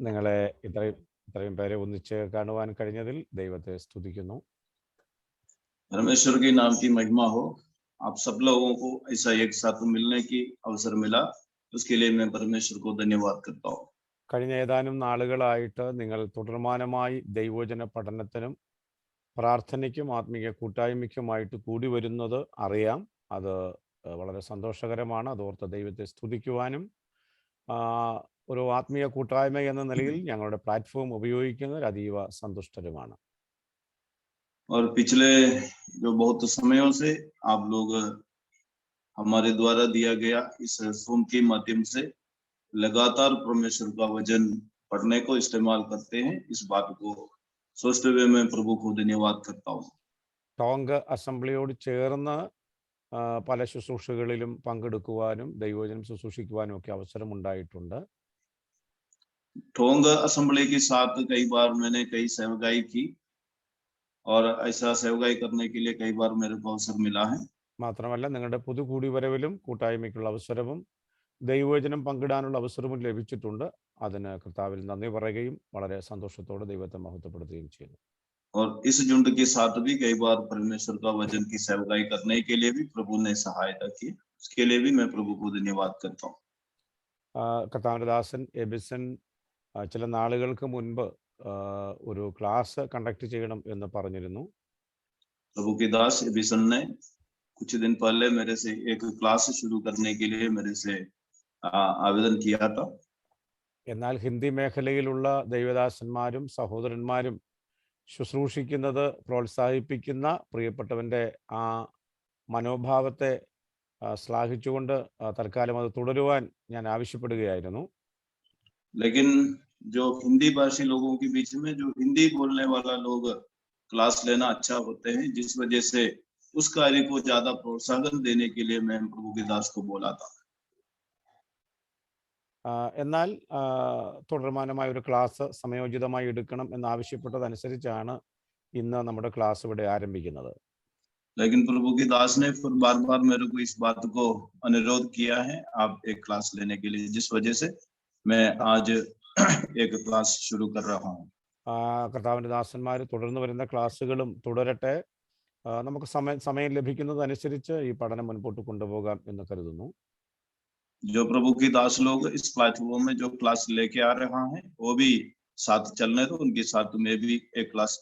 നിങ്ങളെ ഇത്രയും പേരെ ഒന്നിച്ച് കാണുവാൻ കഴിഞ്ഞതിൽ ദൈവത്തെ സ്തുതിക്കുന്നു. परमेश्वर के नाम की महिमा हो। आप सब लोगों को ऐसा एक साथ मिलने की अवसर मिला, उसके लिए मैं परमेश्वर को धन्यवाद करता हूँ। കഴിഞ്ഞ ഏതാനും നാളുകളായിട്ട് നിങ്ങൾ തുടർമാനമായി ദൈവവചന പഠനത്തിനും പ്രാർത്ഥനയ്ക്കും ആത്മീയ കൂട്ടായ്മയ്ക്കുമായിട്ട് കൂടി വരുന്നത് അറിയാം. അത് വളരെ സന്തോഷകരമാണ്. അതോർത്ത് ദൈവത്തെ സ്തുതിക്കുവാനും ഒരു ആത്മീയ കൂട്ടായ്മ എന്ന നിലയിൽ ഞങ്ങളുടെ പ്ലാറ്റ്ഫോം ഉപയോഗിക്കുന്നതിൽ അതീവ സന്തുഷ്ടരുമാണ്. और पिछले जो बहुत समयों से आप लोग हमारे द्वारा दिया गया इस ज़ूम के माध्यम से लगातार परमेश्वर का वचन पढ़ने को इस्तेमाल करते हैं। इस बात को सोचते हुए मैं प्रभु को धन्यवाद करता हूँ। ടോങ്ക് അസംബ്ലിയോട് ചേർന്ന് പല ശുശ്രൂഷകളിലും പങ്കെടുക്കുവാനും ദൈവവചനം ശുശ്രൂഷിക്കുവാനും ഒക്കെ അവസരമുണ്ടായിട്ടുണ്ട്. टोंग असेंबली के साथ कई बार मैंने कई सेवकाई की और ऐसा सेवकाई करने के लिए कई बार मेरे को अवसर मिला है। മാത്രമല്ല നിങ്ങളുടെ പുതു കൂടിവരവിലും കൂട്ടായ്മയ്ക്കുള്ള അവസരവും ദൈവവചനം പങ്കിടാനുള്ള അവസരവും ലഭിച്ചിട്ടുണ്ട്. അതിന് കർത്താവിൽ നന്ദി പറയുകയും വളരെ സന്തോഷത്തോടെ ദൈവത്തെ മഹത്വപ്പെടുത്തുകയും ചെയ്യുന്നു. और इस झुंड के साथ भी कई बार परमेश्वर का वचन की सेवकाई करने के लिए भी प्रभु ने सहायता की, उसके लिए भी मैं प्रभु को धन्यवाद करता हूँ। കർത്താവിന്റെ ദാസൻ എബിസൺ ചില നാളുകൾക്ക് മുൻപ് ഒരു ക്ലാസ് കണ്ടക്ട് ചെയ്യണം എന്ന് പറഞ്ഞിരുന്നു. प्रभु के दास एबिसन ने कुछ दिन पहले मेरे से एक क्लास शुरू करने के लिए मेरे से आवेदन किया था। എന്നാൽ ഹിന്ദി മേഖലയിലുള്ള ദൈവദാസന്മാരും സഹോദരന്മാരും ശുശ്രൂഷിക്കുന്നത് പ്രോത്സാഹിപ്പിക്കുന്ന പ്രിയപ്പെട്ടവന്റെ ആ മനോഭാവത്തെ ശ്ലാഘിച്ചുകൊണ്ട് തൽക്കാലം അത് തുടരുവാൻ ഞാൻ ആവശ്യപ്പെടുകയായിരുന്നു. लेकिन जो हिंदी भाषी लोगों के बीच में जो हिंदी बोलने वाला लोग क्लास लेना अच्छा होते हैं, जिस वजह से उस कार्य को ज्यादा प्रोत्साहन देने के लिए मैं प्रभु के दास को बोला था। എന്നാൽ തുടർമാനമായ ഒരു ക്ലാസ് സമയോചിതമായി എടുക്കണം എന്നാവശ്യപ്പെട്ടതനുസരിച്ചാണ് ഇന്ന് നമ്മുടെ ക്ലാസ് ഇവിടെ ആരംഭിക്കുന്നത്. लेकिन प्रभु के दास ने फिर बार-बार मेरे को इस बात को अनुरोध किया है आप एक क्लास लेने के लिए, जिस वजह से मैं आज एक क्लास शुरू कर रहा हूँ। കർത്താവിന്റെ ദാസന്മാർ തുടർന്ന് വരുന്ന ക്ലാസ്സുകളും തുടരട്ടെ. നമുക്ക് സമയം ലഭിക്കുന്നതനുസരിച്ച് ഈ പഠനം മുൻപോട്ട് കൊണ്ടുപോകാം എന്ന് കരുതുന്നു. जो प्रभु के दास लोग इस प्लेटफॉर्म में जो क्लास लेके आ रहा है वो भी साथ चलने दो, उनके साथ मैं भी एक क्लास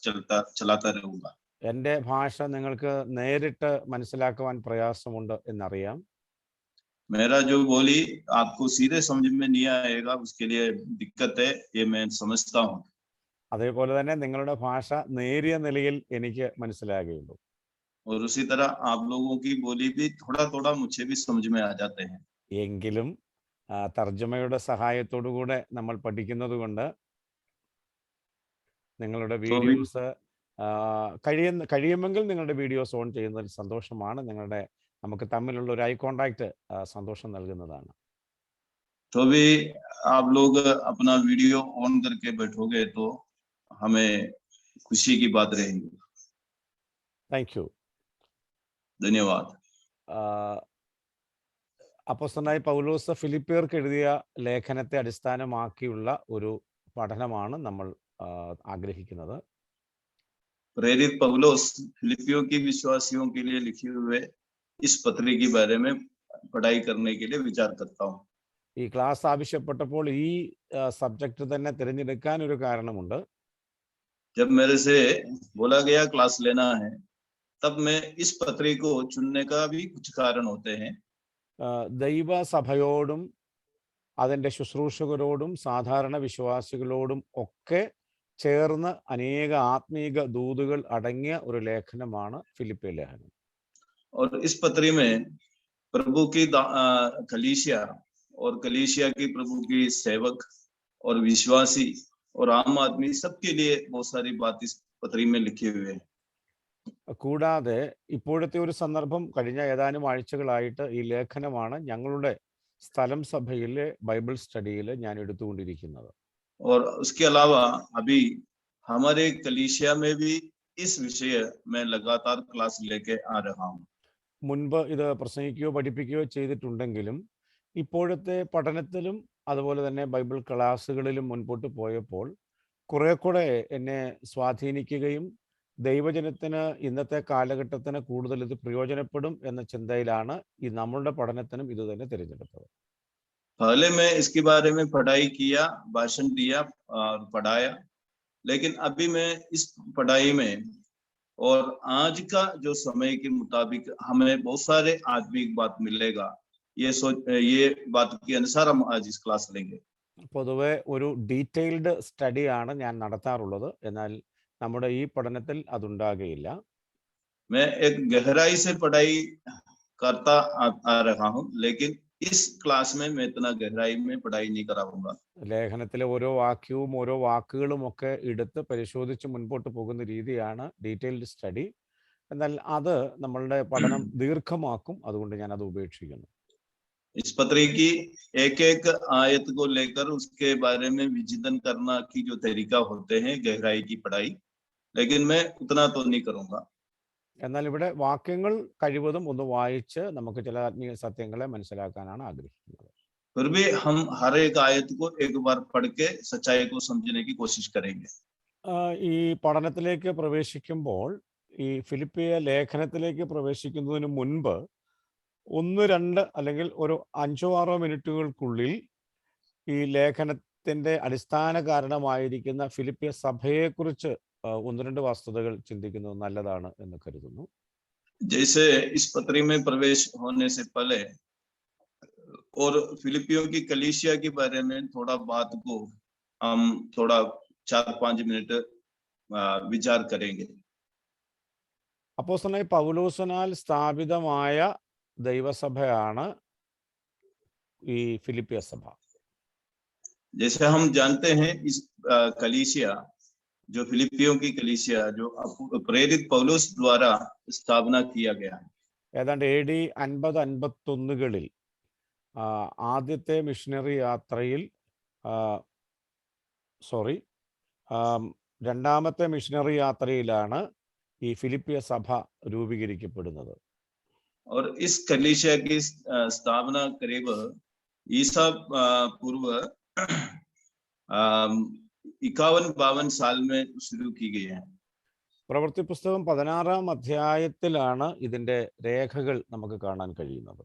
चलाता रहूंगा। എൻ്റെ ഭാഷ നിങ്ങൾക്ക് നേരിട്ട് മനസ്സിലാക്കുവാൻ പ്രയാസമുണ്ട് എന്നറിയാം. मेरा जो बोली आपको सीधे समझ में नहीं आएगा, उसके लिए दिक्कत है, ये मैं समझता हूँ। അതേപോലെ തന്നെ നിങ്ങളുടെ ഭാഷ നേരിയ നിലയിൽ എനിക്ക് മനസ്സിലാകുകയുള്ളൂ. और उसी तरह आप लोगों की बोली भी थोड़ा मुझे भी समझ में आ जाते हैं। എങ്കിലും തർജ്ജമയുടെ സഹായത്തോടു കൂടെ നമ്മൾ പഠിക്കുന്നത് കൊണ്ട് നിങ്ങളുടെ വീഡിയോസ് കഴിയുമെങ്കിൽ നിങ്ങളുടെ വീഡിയോസ് ഓൺ ചെയ്യുന്നതിൽ സന്തോഷമാണ്. നമുക്ക് തമ്മിലുള്ള ഒരു ഐ കോണ്ടാക്ട് സന്തോഷം നൽകുന്നതാണ്. तो भी आप लोग अपना वीडियो ऑन करके बैठोगे तो हमें खुशी की बात रहेगी। Thank you. धन्यवाद. അപ്പോസ്തലനായ പൗലോസ് ഫിലിപ്പിയർക്ക് എഴുതിയ ലേഖനത്തെ അടിസ്ഥാനമാക്കിയുള്ള ഒരു പഠനമാണ് നമ്മൾ ആഗ്രഹിക്കുന്നത്. प्रेरित पौलुस फिलिपियों के विश्वासियों के लिए लिखे हुए इस पत्री के बारे में पढ़ाई करने के लिए विचार करता हूँ. ഈ ക്ലാസ് ആവശ്യപ്പെട്ടപ്പോൾ ഈ സബ്ജക്റ്റ് തന്നെ തിരഞ്ഞെടുക്കാൻ ഒരു കാരണമുണ്ട്. जब मेरे से बोला गया क्लास लेना है, तब मैं इस पत्री को चुनने का भी कुछ कारण होते हैं. ദൈവസഭയോടും അതിൻ്റെ ശുശ്രൂഷകരോടും സാധാരണ വിശ്വാസികളോടും ഒക്കെ ചേർന്ന് അനേക ആത്മീക ദൂതുകൾ അടങ്ങിയ ഒരു ലേഖനമാണ് ഫിലിപ്പിയ ലേഖനം. और इस पत्री में प्रभु की कलीसिया और कलीसिया की प्रभु की सेवक और विश्वासी और आम आदमी सबके लिए बहुत सारी बात इस पत्री में लिखे हुए हैं. കൂടാതെ ഇപ്പോഴത്തെ ഒരു സന്ദർഭം കഴിഞ്ഞ ഏതാനും ആഴ്ചകളായിട്ട് ഈ ലേഖനമാണ് ഞങ്ങളുടെ സ്ഥലം സഭയിലെ ബൈബിൾ സ്റ്റഡിയിൽ ഞാൻ എടുത്തുകൊണ്ടിരിക്കുന്നത്. और उसके अलावा अभी हमारे कलीसिया में भी इस विषय में लगातार क्लास लेके आ रहा हूँ. മുൻപ് ഇത് പ്രസംഗിക്കുകയോ പഠിപ്പിക്കുകയോ ചെയ്തിട്ടുണ്ടെങ്കിലും ഇപ്പോഴത്തെ പഠനത്തിലും അതുപോലെ തന്നെ ബൈബിൾ ക്ലാസ്സുകളിലും മുൻപോട്ട് പോയപ്പോൾ കുറെ കൂടെ എന്നെ സ്വാധീനിക്കുകയും ദൈവജനത്തിന് ഇന്നത്തെ കാലഘട്ടത്തിന് കൂടുതൽ ഇത് പ്രയോജനപ്പെടും എന്ന ചിന്തയിലാണ് ഈ നമ്മളുടെ പഠനത്തിനും ഇത് തന്നെ തിരഞ്ഞെടുത്തത്. पहले मैं इसके बारे में पढ़ाई किया, भाषण दिया और पढ़ाया, लेकिन अभी मैं इस पढ़ाई में और आज का जो समय के मुताबिक हमें बहुत सारे आत्मिक बात मिलेगा, ये बात के अनुसार हम आज इस क्लास लेंगे। പൊതുവെ ഒരു ഡീറ്റെയിൽഡ് സ്റ്റഡിയാണ് ഞാൻ നടത്താറുള്ളത്, എന്നാൽ നമ്മുടെ ഈ പഠനത്തിൽ അതുണ്ടാകുകയില്ല. मैं एक गहराई से पढ़ाई करता आ रहा हूँ, लेकिन इस क्लास में मैं इतना गहराई में पढ़ाई नहीं कराऊंगा। ലേഖനത്തിലെ ഓരോ വാക്യവും ഓരോ വാക്കുകളും ഒക്കെ എടുത്ത് പരിശോധിച്ച് മുൻപോട്ട് പോകുന്ന രീതിയാണ് ഡീറ്റെയിൽഡ് സ്റ്റഡി. എന്നാൽ അത് നമ്മളുടെ പഠനം ദീർഘമാക്കും, അതുകൊണ്ട് ഞാൻ അത് ഉപേക്ഷിക്കുന്നു. इस पत्री की एक एक आयत को लेकर उसके बारे में विचिंतन करना की जो तरीका होते हैं गहराई की पढ़ाई, लेकिन मैं उतना तो नहीं करूंगा। എന്നാൽ ഇവിടെ വാക്യങ്ങൾ കഴിവതും ഒന്ന് വായിച്ച് നമുക്ക് ചില ആത്മീയ സത്യങ്ങളെ മനസ്സിലാക്കാനാണ് ആഗ്രഹിക്കുന്നത്. फिर भी हम हर एक आयत को एक बार पढ़ के सच्चाई को समझने की कोशिश करेंगे। ഈ പഠനത്തിലേക്ക് പ്രവേശിക്കുമ്പോൾ, ഈ ഫിലിപ്പിയ ലേഖനത്തിലേക്ക് പ്രവേശിക്കുന്നതിന് മുൻപ് 1-2 അല്ലെങ്കിൽ ഒരു 5-6 മിനിറ്റുകൾക്കുള്ളിൽ ഈ ലേഖനത്തിന്റെ അടിസ്ഥാന കാരണമായിരിക്കുന്ന ഫിലിപ്പിയ സഭയെക്കുറിച്ച് 1-2 വസ്തുതകൾ ചിന്തിക്കുന്നത് നല്ലതാണ് എന്ന് കരുതുന്നു. जैसे इस पत्री में प्रवेश होने से पहले और फिलिपियों की कलीसिया के बारे में थोड़ा बात को हम थोड़ा 4-5 मिनट विचार करेंगे। അപ്പോസ്തലനായ പൗലോസിനാൽ സ്ഥാപിതമായ ദൈവസഭയാണ് ഈ ഫിലിപ്പിയ സഭ. जैसे हम जानते हैं इस कलीसिया, जो फिलिपियों की कलीसिया जो प्रेरित पौलुस द्वारा स्थापना किया गया है, ഏതാണ്ട് AD 50-51 ആദ്യത്തെ മിഷണറി യാത്രയിൽ രണ്ടാമത്തെ മിഷണറി യാത്രയിലാണ് ഈ ഫിലിപ്പിയ സഭ രൂപീകരിക്കപ്പെടുന്നത്. और इस कलीसिया की स्थापना करीब ईसा पूर्व 51-52 साल में शुरू की गई है। പ്രവൃത്തി പുസ്തകം 16-ാം അധ്യായത്തിലാണ് ഇതിന്റെ രേഖകൾ നമുക്ക് കാണാൻ കഴിയുന്നത്.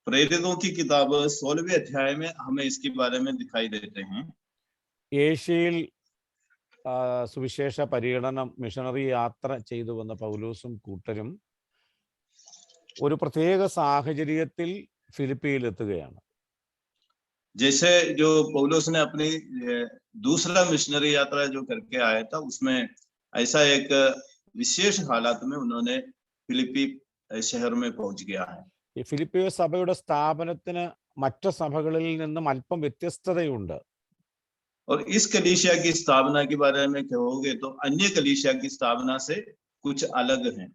प्रेरितों की किताब 16वें अध्याय में हमें इसके बारे में दिखाई देते हैं। ഏഷ്യയിൽ സുവിശേഷ പര്യടനം, മിഷണറി യാത്ര ചെയ്തു വന്ന പൗലോസും കൂട്ടരും ഒരു പ്രത്യേക സാഹചര്യത്തിൽ ഫിലിപ്പിയിൽ എത്തുകയാണ്. जैसे जो पौलुस ने अपनी दूसरा मिशनरी यात्रा जो करके आया था, उसमें ऐसा एक विशेष हालात में उन्होंने फिलिपी शहर में पहुंच गया है। ഈ ഫിലിപ്പിയ സഭയുടെ സ്ഥാപനത്തിന് മറ്റു സഭകളിൽ നിന്നും അല്പം വ്യത്യസ്തതയുണ്ട്. और इस कलीसिया की स्थापना के बारे में कहोगे तो अन्य कलीसिया की स्थापना से कुछ अलग है।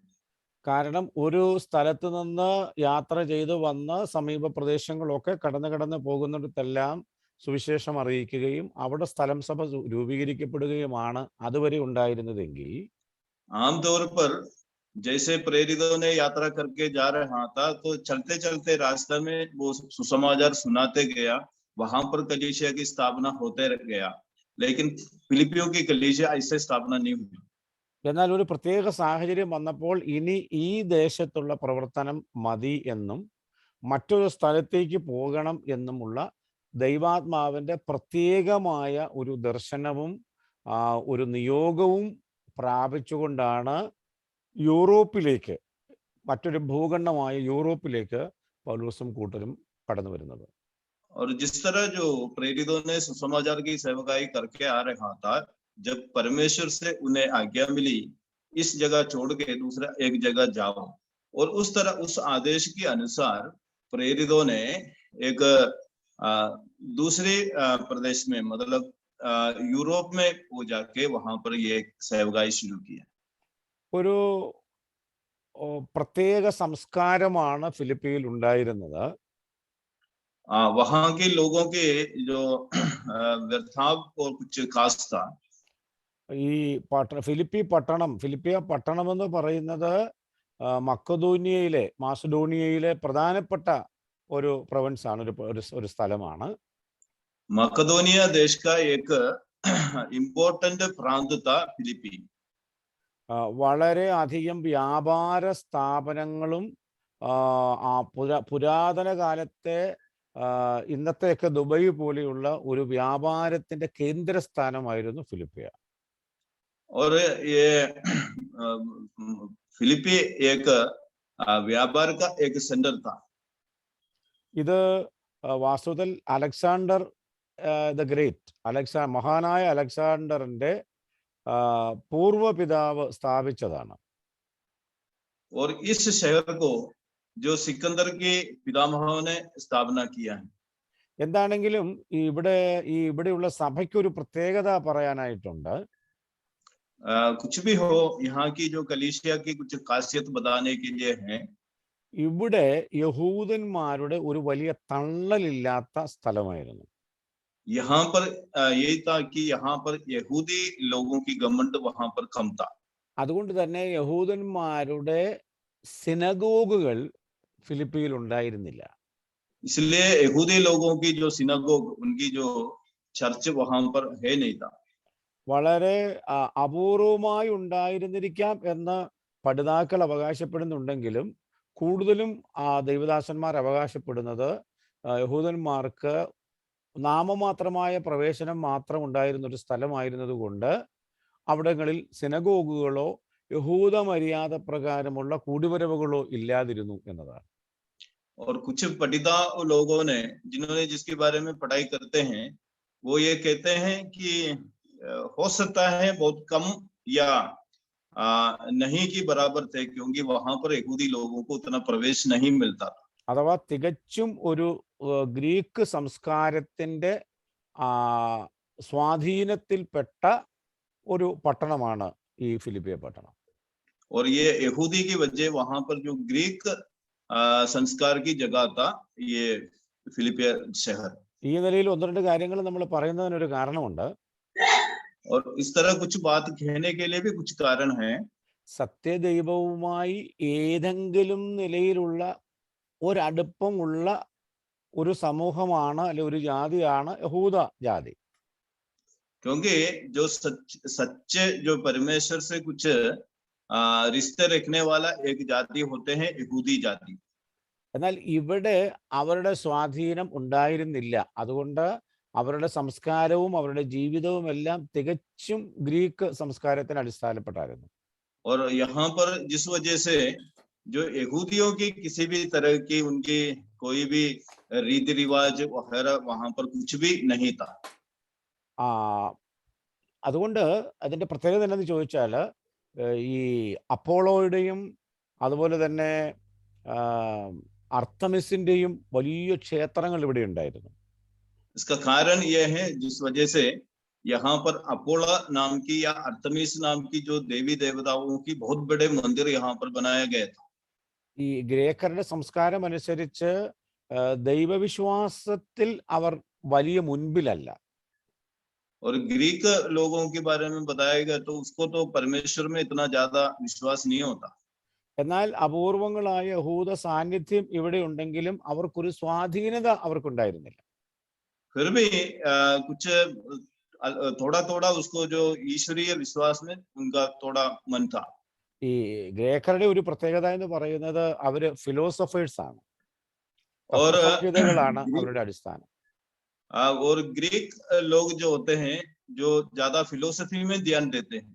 കാരണം ഒരു സ്ഥലത്ത് നിന്ന് യാത്ര ചെയ്തു വന്ന് സമീപ പ്രദേശങ്ങളൊക്കെ കടന്നു പോകുന്നിടത്തെല്ലാം സുവിശേഷം അറിയിക്കുകയും അവിടെ സ്ഥലം സഭ രൂപീകരിക്കപ്പെടുകയുമാണ് അതുവരെ ഉണ്ടായിരുന്നതെങ്കിൽ, आमतौर पर जैसे प्रेरितों ने यात्रा करके जा रहा था तो चलते चलते रास्ते में वो सुसमाचार सुनाते गया, वहां पर कलीसिया की स्थापना होते गया, लेकिन फिलिपियों की कलीसिया ऐसे स्थापना नहीं हुई। എന്നാൽ ഒരു പ്രത്യേക സാഹചര്യം വന്നപ്പോൾ ഇനി ഈ ദേശത്തുള്ള പ്രവർത്തനം മതി എന്നും മറ്റൊരു സ്ഥലത്തേക്ക് പോകണം എന്നുമുള്ള ദൈവാത്മാവിൻ്റെ പ്രത്യേകമായ ഒരു ദർശനവും ഒരു നിയോഗവും പ്രാപിച്ചുകൊണ്ടാണ് യൂറോപ്പിലേക്ക്, മറ്റൊരു ഭൂഖണ്ഡമായ യൂറോപ്പിലേക്ക് പൗലോസും കൂട്ടരും കടന്നു വരുന്നത്. और जिस तरह जो प्रेरितों ने सुसमाचार की सेवकाई करके आ रहा था, जब परमेश्वर से उन्हें आज्ञा मिली इस जगह छोड़ के दूसरा एक जगह जाओ, और उस तरह उस आदेश के अनुसार प्रेरितों ने एक दूसरे प्रदेश में मतलब യൂറോപ്പ് में वो जाके वहां पर ये सेवकाई शुरू किया। ഒരു പ്രത്യേക സംസ്കാരമാണ് ഫിലിപ്പിയിൽ ഉണ്ടായിരുന്നത്. वहां के लोगों के जो व्यर्थाव और कुछ खास था। ഈ ഫിലിപ്പിയ പട്ടണം എന്ന് പറയുന്നത് മാസിഡോണിയയിലെ പ്രധാനപ്പെട്ട ഒരു പ്രൊവിൻസ് ആണ്, ഒരു സ്ഥലമാണ്. मकदोनिया देश का एक इम्पोर्टेंट प्रांत था फिलीपीन। വളരെ അധികം വ്യാപാര സ്ഥാപനങ്ങളും പുരാതന കാലത്തെ ഇന്നത്തെയൊക്കെ ദുബൈ പോലെയുള്ള ഒരു വ്യാപാരത്തിന്റെ കേന്ദ്രസ്ഥാനമായിരുന്നു ഫിലിപ്പിയ. और ये फिलिपी एक व्यापार का एक सेंटर था। ഇത് വാസ്തവത്തിൽ അലക്സാണ്ടർ ദ ഗ്രേറ്റ്, മഹാനായ അലക്സാണ്ടറിന്റെ പൂർവ്വ പിതാവ് സ്ഥാപിച്ചതാണ്. और इस शहर को जो सिकंदर के पितामहों ने स्थापना किया है। എന്താണെങ്കിലും ഇവിടെയുള്ള സഭയ്ക്ക് ഒരു പ്രത്യേകത പറയാനായിട്ടുണ്ട്. कुछ भी हो, यहाँ की जो कलीसिया की कुछ खासियत बताने के लिए है। ഇവിടെ യഹൂദന്മാരുടെ ഒരു വലിയ തള്ളലില്ലാത്ത സ്ഥലമായിരുന്നു. यहाँ पर यही था कि यहाँ पर यहूदी लोगों की घमंड वहां पर कम था। അതുകൊണ്ട് തന്നെ യഹൂദന്മാരുടെ സിനഗോഗുകൾ ഫിലിപ്പിയിൽ ഉണ്ടായിരുന്നില്ല. इसलिए यहूदी लोगों की जो सिनागोग, उनकी जो चर्च वहां पर है नहीं था। വളരെ അപൂർവമായി ഉണ്ടായിരുന്നിരിക്കാം എന്ന് പഠിതാക്കൾ അവകാശപ്പെടുന്നുണ്ടെങ്കിലും കൂടുതലും ദൈവദാസന്മാർ അവകാശപ്പെടുന്നത് യഹൂദന്മാർക്ക് നാമമാത്രമായ പ്രവേശനം മാത്രം ഉണ്ടായിരുന്ന ഒരു സ്ഥലമായിരുന്നത് കൊണ്ട് അവിടങ്ങളിൽ സിനഗോഗുകളോ യഹൂദ മര്യാദ പ്രകാരമുള്ള കൂടിവരവുകളോ ഇല്ലാതിരുന്നു എന്നതാണ്. और कुछ पढ़िता लोगों ने जिन्होंने जिसके बारे में पढ़ाई करते हैं वो ये कहते हैं कि हो सकता है बहुत कम या नहीं की बराबर थे, क्योंकि वहां पर यहूदी लोगों को उतना प्रवेश नहीं मिलता था। അഥവാ തികച്ചും ഒരു ഗ്രീക്ക് സംസ്കാരത്തിന്റെ സ്വാധീനത്തിൽപ്പെട്ട ഒരു പട്ടണമാണ് ഈ ഫിലിപ്പിയ പട്ടണം. और ये यहूदी की वजह वहां पर जो ग्रीक संस्कार की जगह था ये फिलिपिया शहर। ഈ നിലയിൽ ഒന്ന് രണ്ട് കാര്യങ്ങൾ നമ്മൾ പറയുന്നതിനൊരു കാരണമുണ്ട്. और इस तरह कुछ बात कहने के लिए भी कुछ कारण है। സത്യദൈവവുമായി ഏതെങ്കിലും നിലയിലുള്ള ഒരടുപ്പമുള്ള ഒരു സമൂഹമാണ് അല്ലെ ഒരു ജാതിയാണ് യഹൂദ ജാതി. क्योंकि जो सच्चे जो परमेश्वर से कुछ रिश्ते रखने वाला एक जाति होते हैं यहूदी जाति। എന്നാൽ ഇവിടെ അവരുടെ സ്വാധീനം ഉണ്ടായിരുന്നില്ല. അതുകൊണ്ട് അവരുടെ സംസ്കാരവും അവരുടെ ജീവിതവും എല്ലാം തികച്ചും ഗ്രീക്ക് സംസ്കാരത്തിന് അടിസ്ഥാനപ്പെട്ടായിരുന്നു. और यहाँ पर जिस वजह से जो यहूदियों की किसी भी तरह की उनकी कोई भी रीति रिवाज वगैरह वहां पर कुछ भी नहीं था। അതുകൊണ്ട് അതിന്റെ പ്രത്യേകത എന്താണെന്ന് ചോദിച്ചാൽ ഈ അപ്പോളോയുടെയും അതുപോലെ തന്നെ അർത്തമിസിന്റെയും വലിയ ക്ഷേത്രങ്ങൾ ഇവിടെ ഉണ്ടായിരുന്നു. इसका कारण यह है जिस वजह से यहाँ पर अपोला नाम की या अर्थमिस नाम की जो देवी देवताओं की बहुत बड़े मंदिर यहाँ पर बनाया गया था। ഈ ഗ്രേക്കരുടെ സംസ്കാരം അനുസരിച്ച് ദൈവവിശ്വാസത്തിൽ അവർ വലിയ മുൻപിലല്ല. और ग्रीक लोगों के बारे में बताया गया तो उसको तो परमेश्वर में इतना ज्यादा विश्वास नहीं होता। എന്നാൽ അപൂർവങ്ങളായ യഹൂദ സാന്നിധ്യം ഇവിടെ ഉണ്ടെങ്കിലും അവർക്കൊരു സ്വാധീനത അവർക്കുണ്ടായിരുന്നില്ല. फिर भी कुछ थोड़ा थोड़ा उसको जो ईश्वरीय विश्वास में उनका थोड़ा मन था। ഈ ഗ്രേക്കരുടെ ഒരു പ്രത്യേകത എന്ന് പറയുന്നത് അവര് ഫിലോസഫേഴ്സ് ആണ്. തത്വസംഹിതകളാണ് അവരുടെ അടിസ്ഥാനം. और ग्रीक लोग जो होते हैं जो ज्यादा फिलोसफी में ध्यान देते हैं.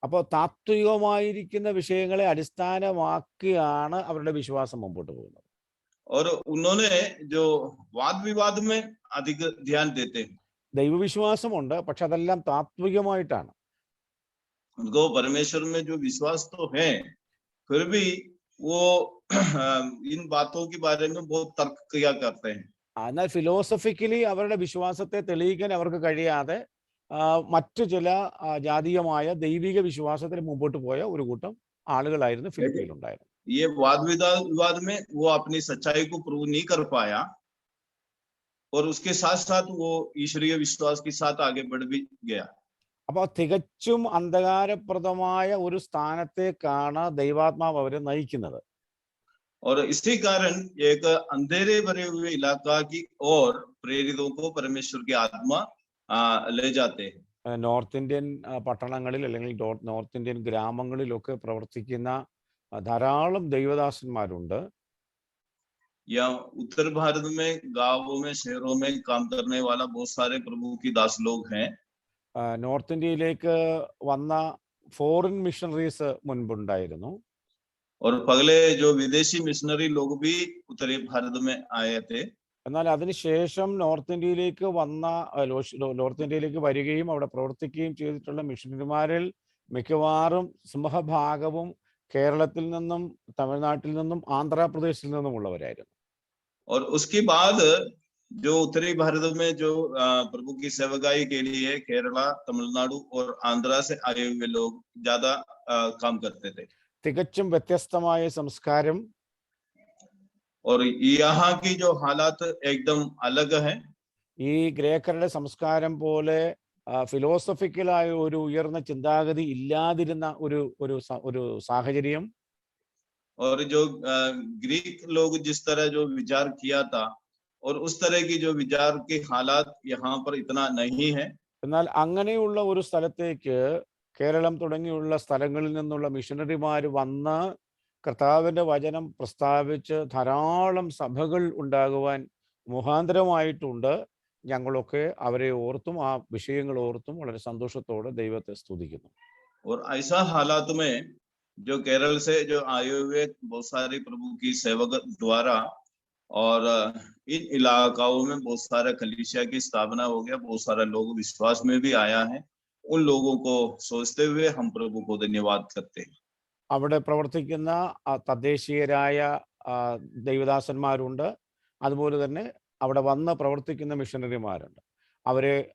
അപ്പോൾ താത്വികമായിരിക്കുന്ന വിഷയങ്ങളെ അടിസ്ഥാനമാക്കിയാണ് അവരുടെ വിശ്വാസം മുമ്പോട്ട് പോകുന്നത്. और उन्होंने जो वाद विवाद में अधिक ध्यान देते हैं. ദൈവവിശ്വാസമുണ്ട്, പക്ഷെ അതെല്ലാം താത്വികമായിട്ടാണ്. उनको परमेश्वर में जो विश्वास तो है, फिर भी वो इन बातों के बारे में बहुत तर्क किया करते हैं. എന്നാൽ ഫിലോസഫിക്കലി അവരുടെ വിശ്വാസത്തെ തെളിയിക്കാൻ അവർക്ക് കഴിയാതെ മറ്റു ചില ജാതീയമായ ദൈവിക വിശ്വാസത്തിൽ മുമ്പോട്ട് പോയ ഒരു കൂട്ടം ആളുകളായിരുന്നു ഫിലിപ്പിയിൽ ഉണ്ടായിരുന്നത്. ये वाद विवाद में वो अपनी सच्चाई को प्रूव नहीं कर पाया और उसके साथ साथ वो ईश्वरीय विश्वास के साथ आगे बढ़ भी गया. അപ്പോൾ തികച്ചും അന്ധകാരപ്രദമായ ഒരു സ്ഥാനത്തേക്കാണ് ദൈവാത്മാവ് അവരെ നയിക്കുന്നത്. और इसी कारण एक अंधेरे भरे हुए इलाका की ओर प्रेरितों को परमेश्वर की आत्मा ले जाते हैं। നോർത്ത് ഇന്ത്യൻ പട്ടണങ്ങളിൽ അല്ലെങ്കിൽ നോർത്ത് ഇന്ത്യൻ ഗ്രാമങ്ങളിലൊക്കെ പ്രവർത്തിക്കുന്ന ധാരാളം ദൈവദാസന്മാരുണ്ട്. या उत्तर भारत में गांवों में शहरों में काम करने वाला बहुत सारे प्रभु की दास लोग हैं। നോർത്ത് ഇന്ത്യയിലേക്ക് വന്ന ഫോറിൻ മിഷണറീസ് മുൻപുണ്ടായിരുന്നു. और पहले जो विदेशी मिशनरी लोग भी उत्तरी भारत में आए थे। എന്നാൽ അതിനുശേഷം നോർത്ത് ഇന്ത്യയിലേക്ക് നോർത്ത് ഇന്ത്യയിലേക്ക് വരികയും അവിടെ പ്രവർത്തിക്കുകയും ചെയ്തിട്ടുള്ള മിഷണറിമാരിൽ മിക്കവാറും സിംഹഭാഗവും കേരളത്തിൽ നിന്നും തമിഴ്നാട്ടിൽ നിന്നും ആന്ധ്രാപ്രദേശിൽ നിന്നുമുള്ളവരായിരുന്നു. और उसके बाद जो उत्तरी भारत में जो प्रभु की सेवकाई के लिए केरला, तमिलनाडु और आंध्रा से आए हुए लोग ज्यादा काम करते थे। തികച്ചും വ്യത്യസ്തമായ സംസ്കാരം. और यहाँ की जो हालात एकदम अलग है। ഈ ഗ്രേക്കരുടെ സംസ്കാരം പോലെ ഫിലോസഫിക്കലായ ഒരു ഉയർന്ന ചിന്താഗതി ഇല്ലാതിരുന്ന ഒരു സാഹചര്യം. और जो ग्रीक लोग जिस तरह जो विचार किया था और उस तरह की जो विचार के हालात यहाँ पर इतना नहीं है। എന്നാൽ അങ്ങനെയുള്ള ഒരു സ്ഥലത്തേക്ക് കേരളം തുടങ്ങിയുള്ള സ്ഥലങ്ങളിൽ നിന്നുള്ള മിഷണറിമാർ വന്ന് കർത്താവിൻ്റെ വചനം പ്രസ്താവിച്ച് ധാരാളം സഭകൾ ഉണ്ടാകുവാൻ മുഖാന്തരമായിട്ടുണ്ട്. ഞങ്ങളൊക്കെ അവരെ ഓർത്തും ആ വിഷയങ്ങൾ ഓർത്തും വളരെ സന്തോഷത്തോടെ ദൈവത്തെ സ്തുതിക്കുന്നു. और ऐसा हालात में जो केरल से जो आए हुए बहुत सारे प्रभु की सेवक द्वारा और इन इलाकाओं में बहुत सारा कलीसिया की स्थापना हो गया, बहुत सारा लोग विश्वास में भी आया है। उन लोगों को सोचते हुए हम प्रभु को धन्यवाद करते हैं। അവിടെ പ്രവർത്തിക്കുന്ന തദ്ദേശീയരായ ദൈവദാസന്മാരുണ്ട്. അതുപോലെ തന്നെ അവിടെ വന്ന് പ്രവർത്തിക്കുന്ന മിഷണറിമാരുണ്ട്.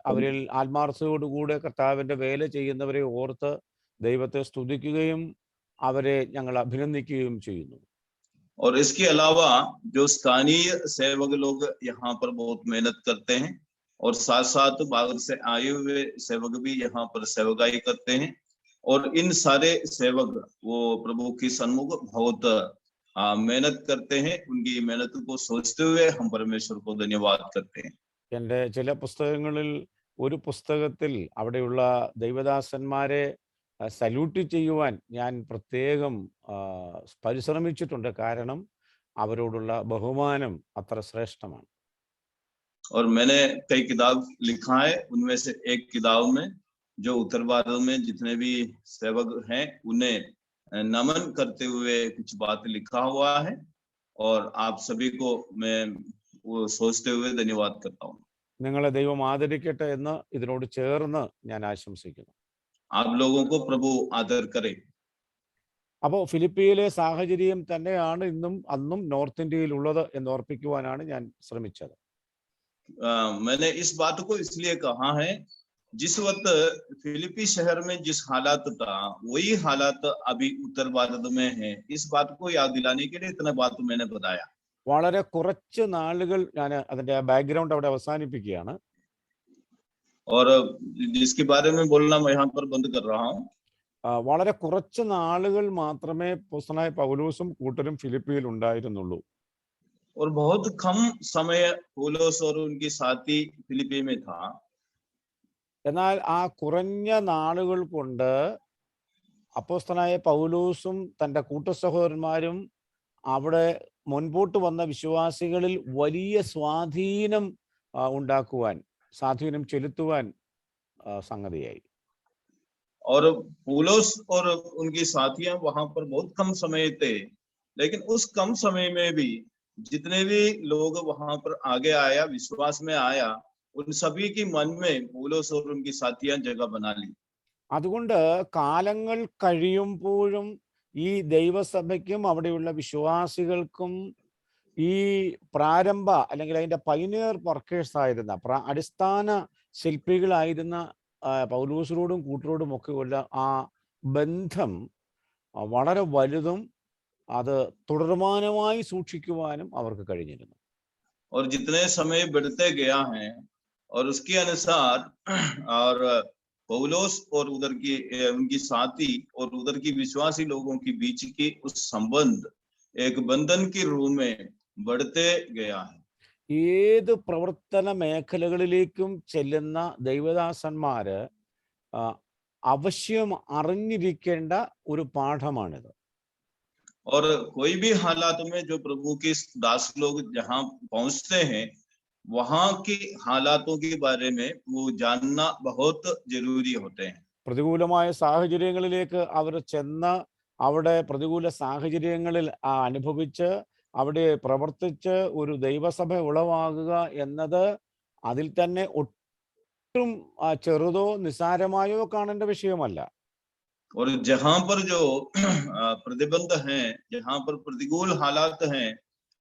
അവരിൽ ആത്മാർത്ഥതയോടുകൂടെ കർത്താവിൻ്റെ വേല ചെയ്യുന്നവരെ ഓർത്ത് ദൈവത്തെ സ്തുതിക്കുകയും അവരെ ഞങ്ങൾ അഭിനന്ദിക്കുകയും ചെയ്യുന്നു. और इसके अलावा जो स्थानीय सेवक लोग यहाँ पर बहुत मेहनत करते हैं और साथ साथ बाहर से आए हुए सेवक भी यहाँ पर सेवकाई करते हैं। और इन सारे सेवक वो प्रभु की सन्मुख बहुत मेहनत करते हैं। उनकी मेहनत को सोचते हुए हम परमेश्वर को धन्यवाद करते हैं। എൻ്റെ ചില പുസ്തകങ്ങളിൽ ഒരു പുസ്തകത്തിൽ അവിടെയുള്ള ദൈവദാസന്മാരെ സല്യൂട്ട് ചെയ്യുവാൻ ഞാൻ പ്രത്യേകം പരിശ്രമിച്ചിട്ടുണ്ട്. കാരണം അവരോടുള്ള ബഹുമാനം അത്ര ശ്രേഷ്ഠമാണ്. और मैंने कई किताब लिखा है, उनमें से एक किताब में जो उत्तर भारत में जितने भी सेवक हैं उन्हें नमन करते हुए कुछ बात लिखा हुआ है और आप सभी को मैं वो सोचते हुए धन्यवाद करता हूँ। നിങ്ങളെ ദൈവം ആദരിക്കട്ടെ എന്ന് ഇതിനോട് ചേർന്ന് ഞാൻ ആശംസിക്കുന്നു. आप लोगों को प्रभु आदर करे। അപ്പോൾ ഫിലിപ്പിയിലെ സാഹചര്യം തന്നെയാണ് ഇന്നും അന്നും നോർത്ത് ഇന്ത്യയിൽ ഉള്ളത് എന്ന് ഓർപ്പിക്കുവാനാണ് ഞാൻ ശ്രമിച്ചത്. मैंने इस बात को इसलिए कहा है, जिस वक्त फिलिपी शहर में जिस हालात था वही हालात अभी उत्तर भारत में है। इस बात को याद दिलाने के लिए इतना बात मैंने बताया। വളരെ കുറച്ച് നാളുകൾ ഞാൻ അതിന്റെ ബാക്ക്ഗ്രൗണ്ട് അവിടെ അവസാനിപ്പിക്കുകയാണ്. और जिसके बारे में बोलना मैं यहाँ पर बंद कर रहा हूँ। വളരെ കുറച്ച് നാളുകൾ മാത്രമേ അപ്പോസ്തലനായ പൗലോസും കൂട്ടരും ഫിലിപ്പിയിൽ ഉണ്ടായിരുന്നുള്ളൂ. और बहुत कम समय पौलुस और उनकी साथी फिलिपी में था। എന്നാൽ ആ കുറഞ്ഞ നാളുകൾ കൊണ്ട് അപ്പോസ്തലനായ പൗലോസും തൻ്റെ കൂട്ടസഹോദരന്മാരും അവിടെ മുൻപോട്ട് വന്ന വിശ്വാസികളിൽ വലിയ സ്വാധീനം ചെലുത്തുവാൻ സംഗതിയായി. और पौलुस और उनकी साथियां वहां पर बहुत कम समय थे, लेकिन उस कम समय में भी जितने भी लोग वहां पर आगे आया, विश्वास में आया, उन सभी की मन में पौलुस और उनकी साथियां जगह बना ली। അതുകൊണ്ട് കാലങ്ങൾ കഴിയുമ്പോഴും ഈ ദൈവസഭയ്ക്കും അവിടെയുള്ള വിശ്വാസികൾക്കും ഈ പ്രാരംഭ അല്ലെങ്കിൽ അതിൻ്റെ പൈനിയർ വർക്കേഴ്സ് ആയിരുന്ന അടിസ്ഥാന ശില്പികളായിരുന്ന പൗലോസിനോടും കൂട്ടരോടും ഒക്കെ ഉള്ള ആ ബന്ധം വളരെ വലുതും അത് തുടർമാനമായി സൂക്ഷിക്കുവാനും അവർക്ക് കഴിഞ്ഞിരുന്നു. और जितने समय बढ़ते गया है और उसके अनुसार और पौलुस और उधर की उनकी साथी और उधर की विश्वासी लोगों के बीच की उस संबंध एक बंधन की रूह में बढ़ते गया है। ഏത് പ്രവർത്തന മേഖലകളിലേക്കും ചെല്ലുന്ന ദൈവദാസന്മാര് അവശ്യം അറിഞ്ഞിരിക്കേണ്ട ഒരു പാഠമാണിത്. और कोई भी हालात में जो प्रभु के दास लोग जहां पहुंचते हैं, वहां के हालातों के बारे में वो जानना बहुत जरूरी होते हैं। പ്രതികൂലമായ സാഹചര്യങ്ങളിലേക്ക് അവർ ചെന്ന് അവിടെ പ്രതികൂല സാഹചര്യങ്ങളിൽ അനുഭവിച്ച് അവിടെ പ്രവർത്തിച്ച് ഒരു ദൈവസഭ ഉളവാകുക എന്നത് അതിൽ തന്നെ ഒട്ടും ചെറുതോ നിസ്സാരമായോ കാണേണ്ട വിഷയമല്ല. और जहां पर जो प्रतिबंध हैं, जहां पर प्रतिकूल हालात हैं,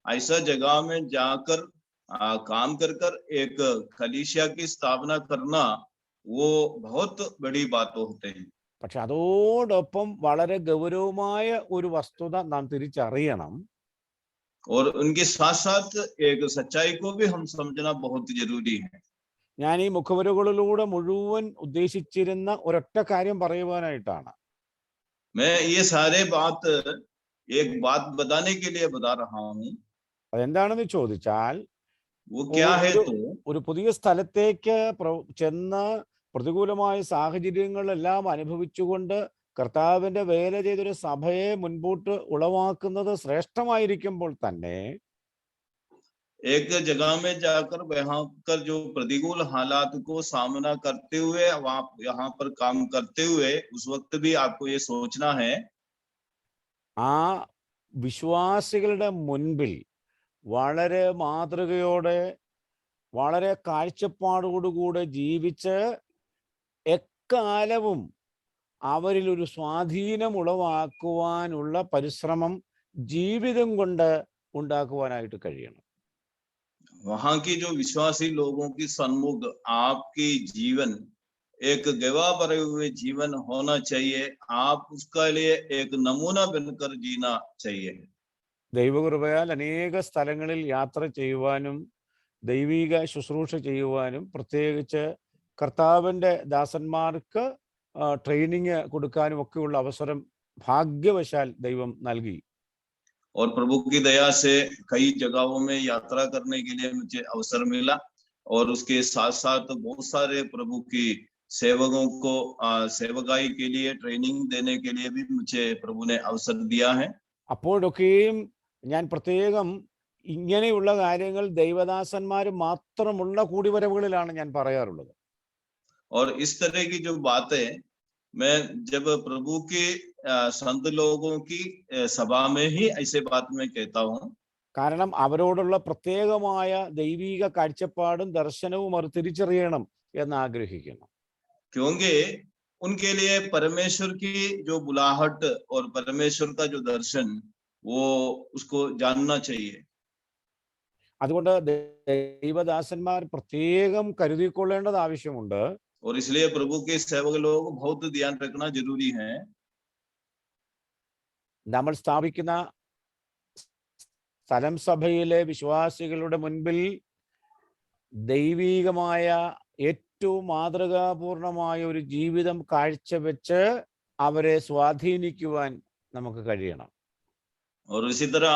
ऐसा जगह में जाकर काम कर कर एक कलीसिया की स्थापना करना वो बहुत बड़ी बात होते हैं। പക്ഷെ അതോടൊപ്പം വളരെ ഗൗരവമായ ഒരു വസ്തുത നാം തിരിച്ചറിയണം. और उनके साथ साथ एक सच्चाई को भी हम समझना बहुत जरूरी है। ഞാൻ ഈ മുഖവരകളിലൂടെ മുഴുവൻ ഉദ്ദേശിച്ചിരുന്ന ഒരൊറ്റ കാര്യം പറയുവാനായിട്ടാണ്. मैं ये सारे बात एक बात बताने के लिए बता रहा हूँ। അതെന്താണെന്ന് ചോദിച്ചാൽ वो क्या है तो ഒരു പുതിയ സ്ഥലത്തേക്ക് ചെന്ന് പ്രതികൂലമായ സാഹചര്യങ്ങളെല്ലാം അനുഭവിച്ചുകൊണ്ട് കർത്താവിന്റെ വേല ചെയ്തൊരു സഭയെ മുൻപോട്ട് ഉളവാക്കുന്നത് ശ്രേഷ്ഠമായിരിക്കുമ്പോൾ തന്നെ एक जगह में जाकर वहां कर जो प्रतिकूल हालात को सामना करते हुए वहां यहाँ पर काम करते हुए उस वक्त भी आपको ये सोचना है ആ വിശ്വാസികളുടെ മുൻപിൽ വളരെ മാതൃകയോടെ വളരെ കാഴ്ചപ്പാടോടുകൂടെ ജീവിച്ച് എക്കാലവും അവരിൽ ഒരു സ്വാധീനം ഉളവാക്കുവാനുള്ള പരിശ്രമം ജീവിതം കൊണ്ട് ഉണ്ടാക്കുവാനായിട്ട് കഴിയണം. वहां की जो विश्वासी लोगों की सन्मुख आपकी जीवन एक गवाह भरे हुए जीवन होना चाहिए। आप उसका लिए एक नमूना बनकर जीना चाहिए। ദൈവകൃപയാൽ അനേക സ്ഥലങ്ങളിൽ യാത്ര ചെയ്യുവാനും ദൈവിക ശുശ്രൂഷ ചെയ്യുവാനും പ്രത്യേകിച്ച് കർത്താവിൻ്റെ ദാസന്മാർക്ക് ട്രെയിനിങ് കൊടുക്കാനും ഒക്കെയുള്ള അവസരം ഭാഗ്യവശാൽ ദൈവം നൽകി. और प्रभु की दया से कई जगहों में यात्रा करने के लिए मुझे अवसर मिला और उसके साथ साथ बहुत सारे प्रभु की सेवकों को सेवकाई के लिए ट्रेनिंग देने के लिए भी मुझे प्रभु ने अवसर दिया है। അപ്പോഴൊക്കെയും ഞാൻ പ്രത്യേകം ഇങ്ങനെയുള്ള കാര്യങ്ങൾ ദൈവദാസന്മാർ മാത്രമുള്ള കൂടിവരവുകളിലാണ് ഞാൻ പറയാറുള്ളത്. और इस तरह की जो बातें मैं जब प्रभु के संत लोगों की सभा में ही ऐसे बात में कहता हूँ. കാരണം അവരോടുള്ള പ്രത്യേകമായ ദൈവിക കാഴ്ചപ്പാടും ദർശനവും അവർ തിരിച്ചറിയണം എന്ന് ആഗ്രഹിക്കുന്നു. क्योंकि उनके लिए परमेश्वर की जो बुलाहट और परमेश्वर का जो दर्शन वो उसको जानना चाहिए. അതുകൊണ്ട് ദൈവദാസന്മാർ പ്രത്യേകം കരുതിക്കൊള്ളേണ്ടത് ആവശ്യമുണ്ട്. और इसलिए प्रभु के सेवक लोग बहुत ध्यान रखना जरूरी है. നമ്മൾ സ്ഥാപിക്കുന്ന സ്ഥലം സഭയിലെ വിശ്വാസികളുടെ മുൻപിൽ ദൈവികമായ ഏറ്റവും മാതൃകാപൂർണമായ ഒരു ജീവിതം കാഴ്ചവെച്ച് അവരെ സ്വാധീനിക്കുവാൻ നമുക്ക് കഴിയണം. और इसी तरह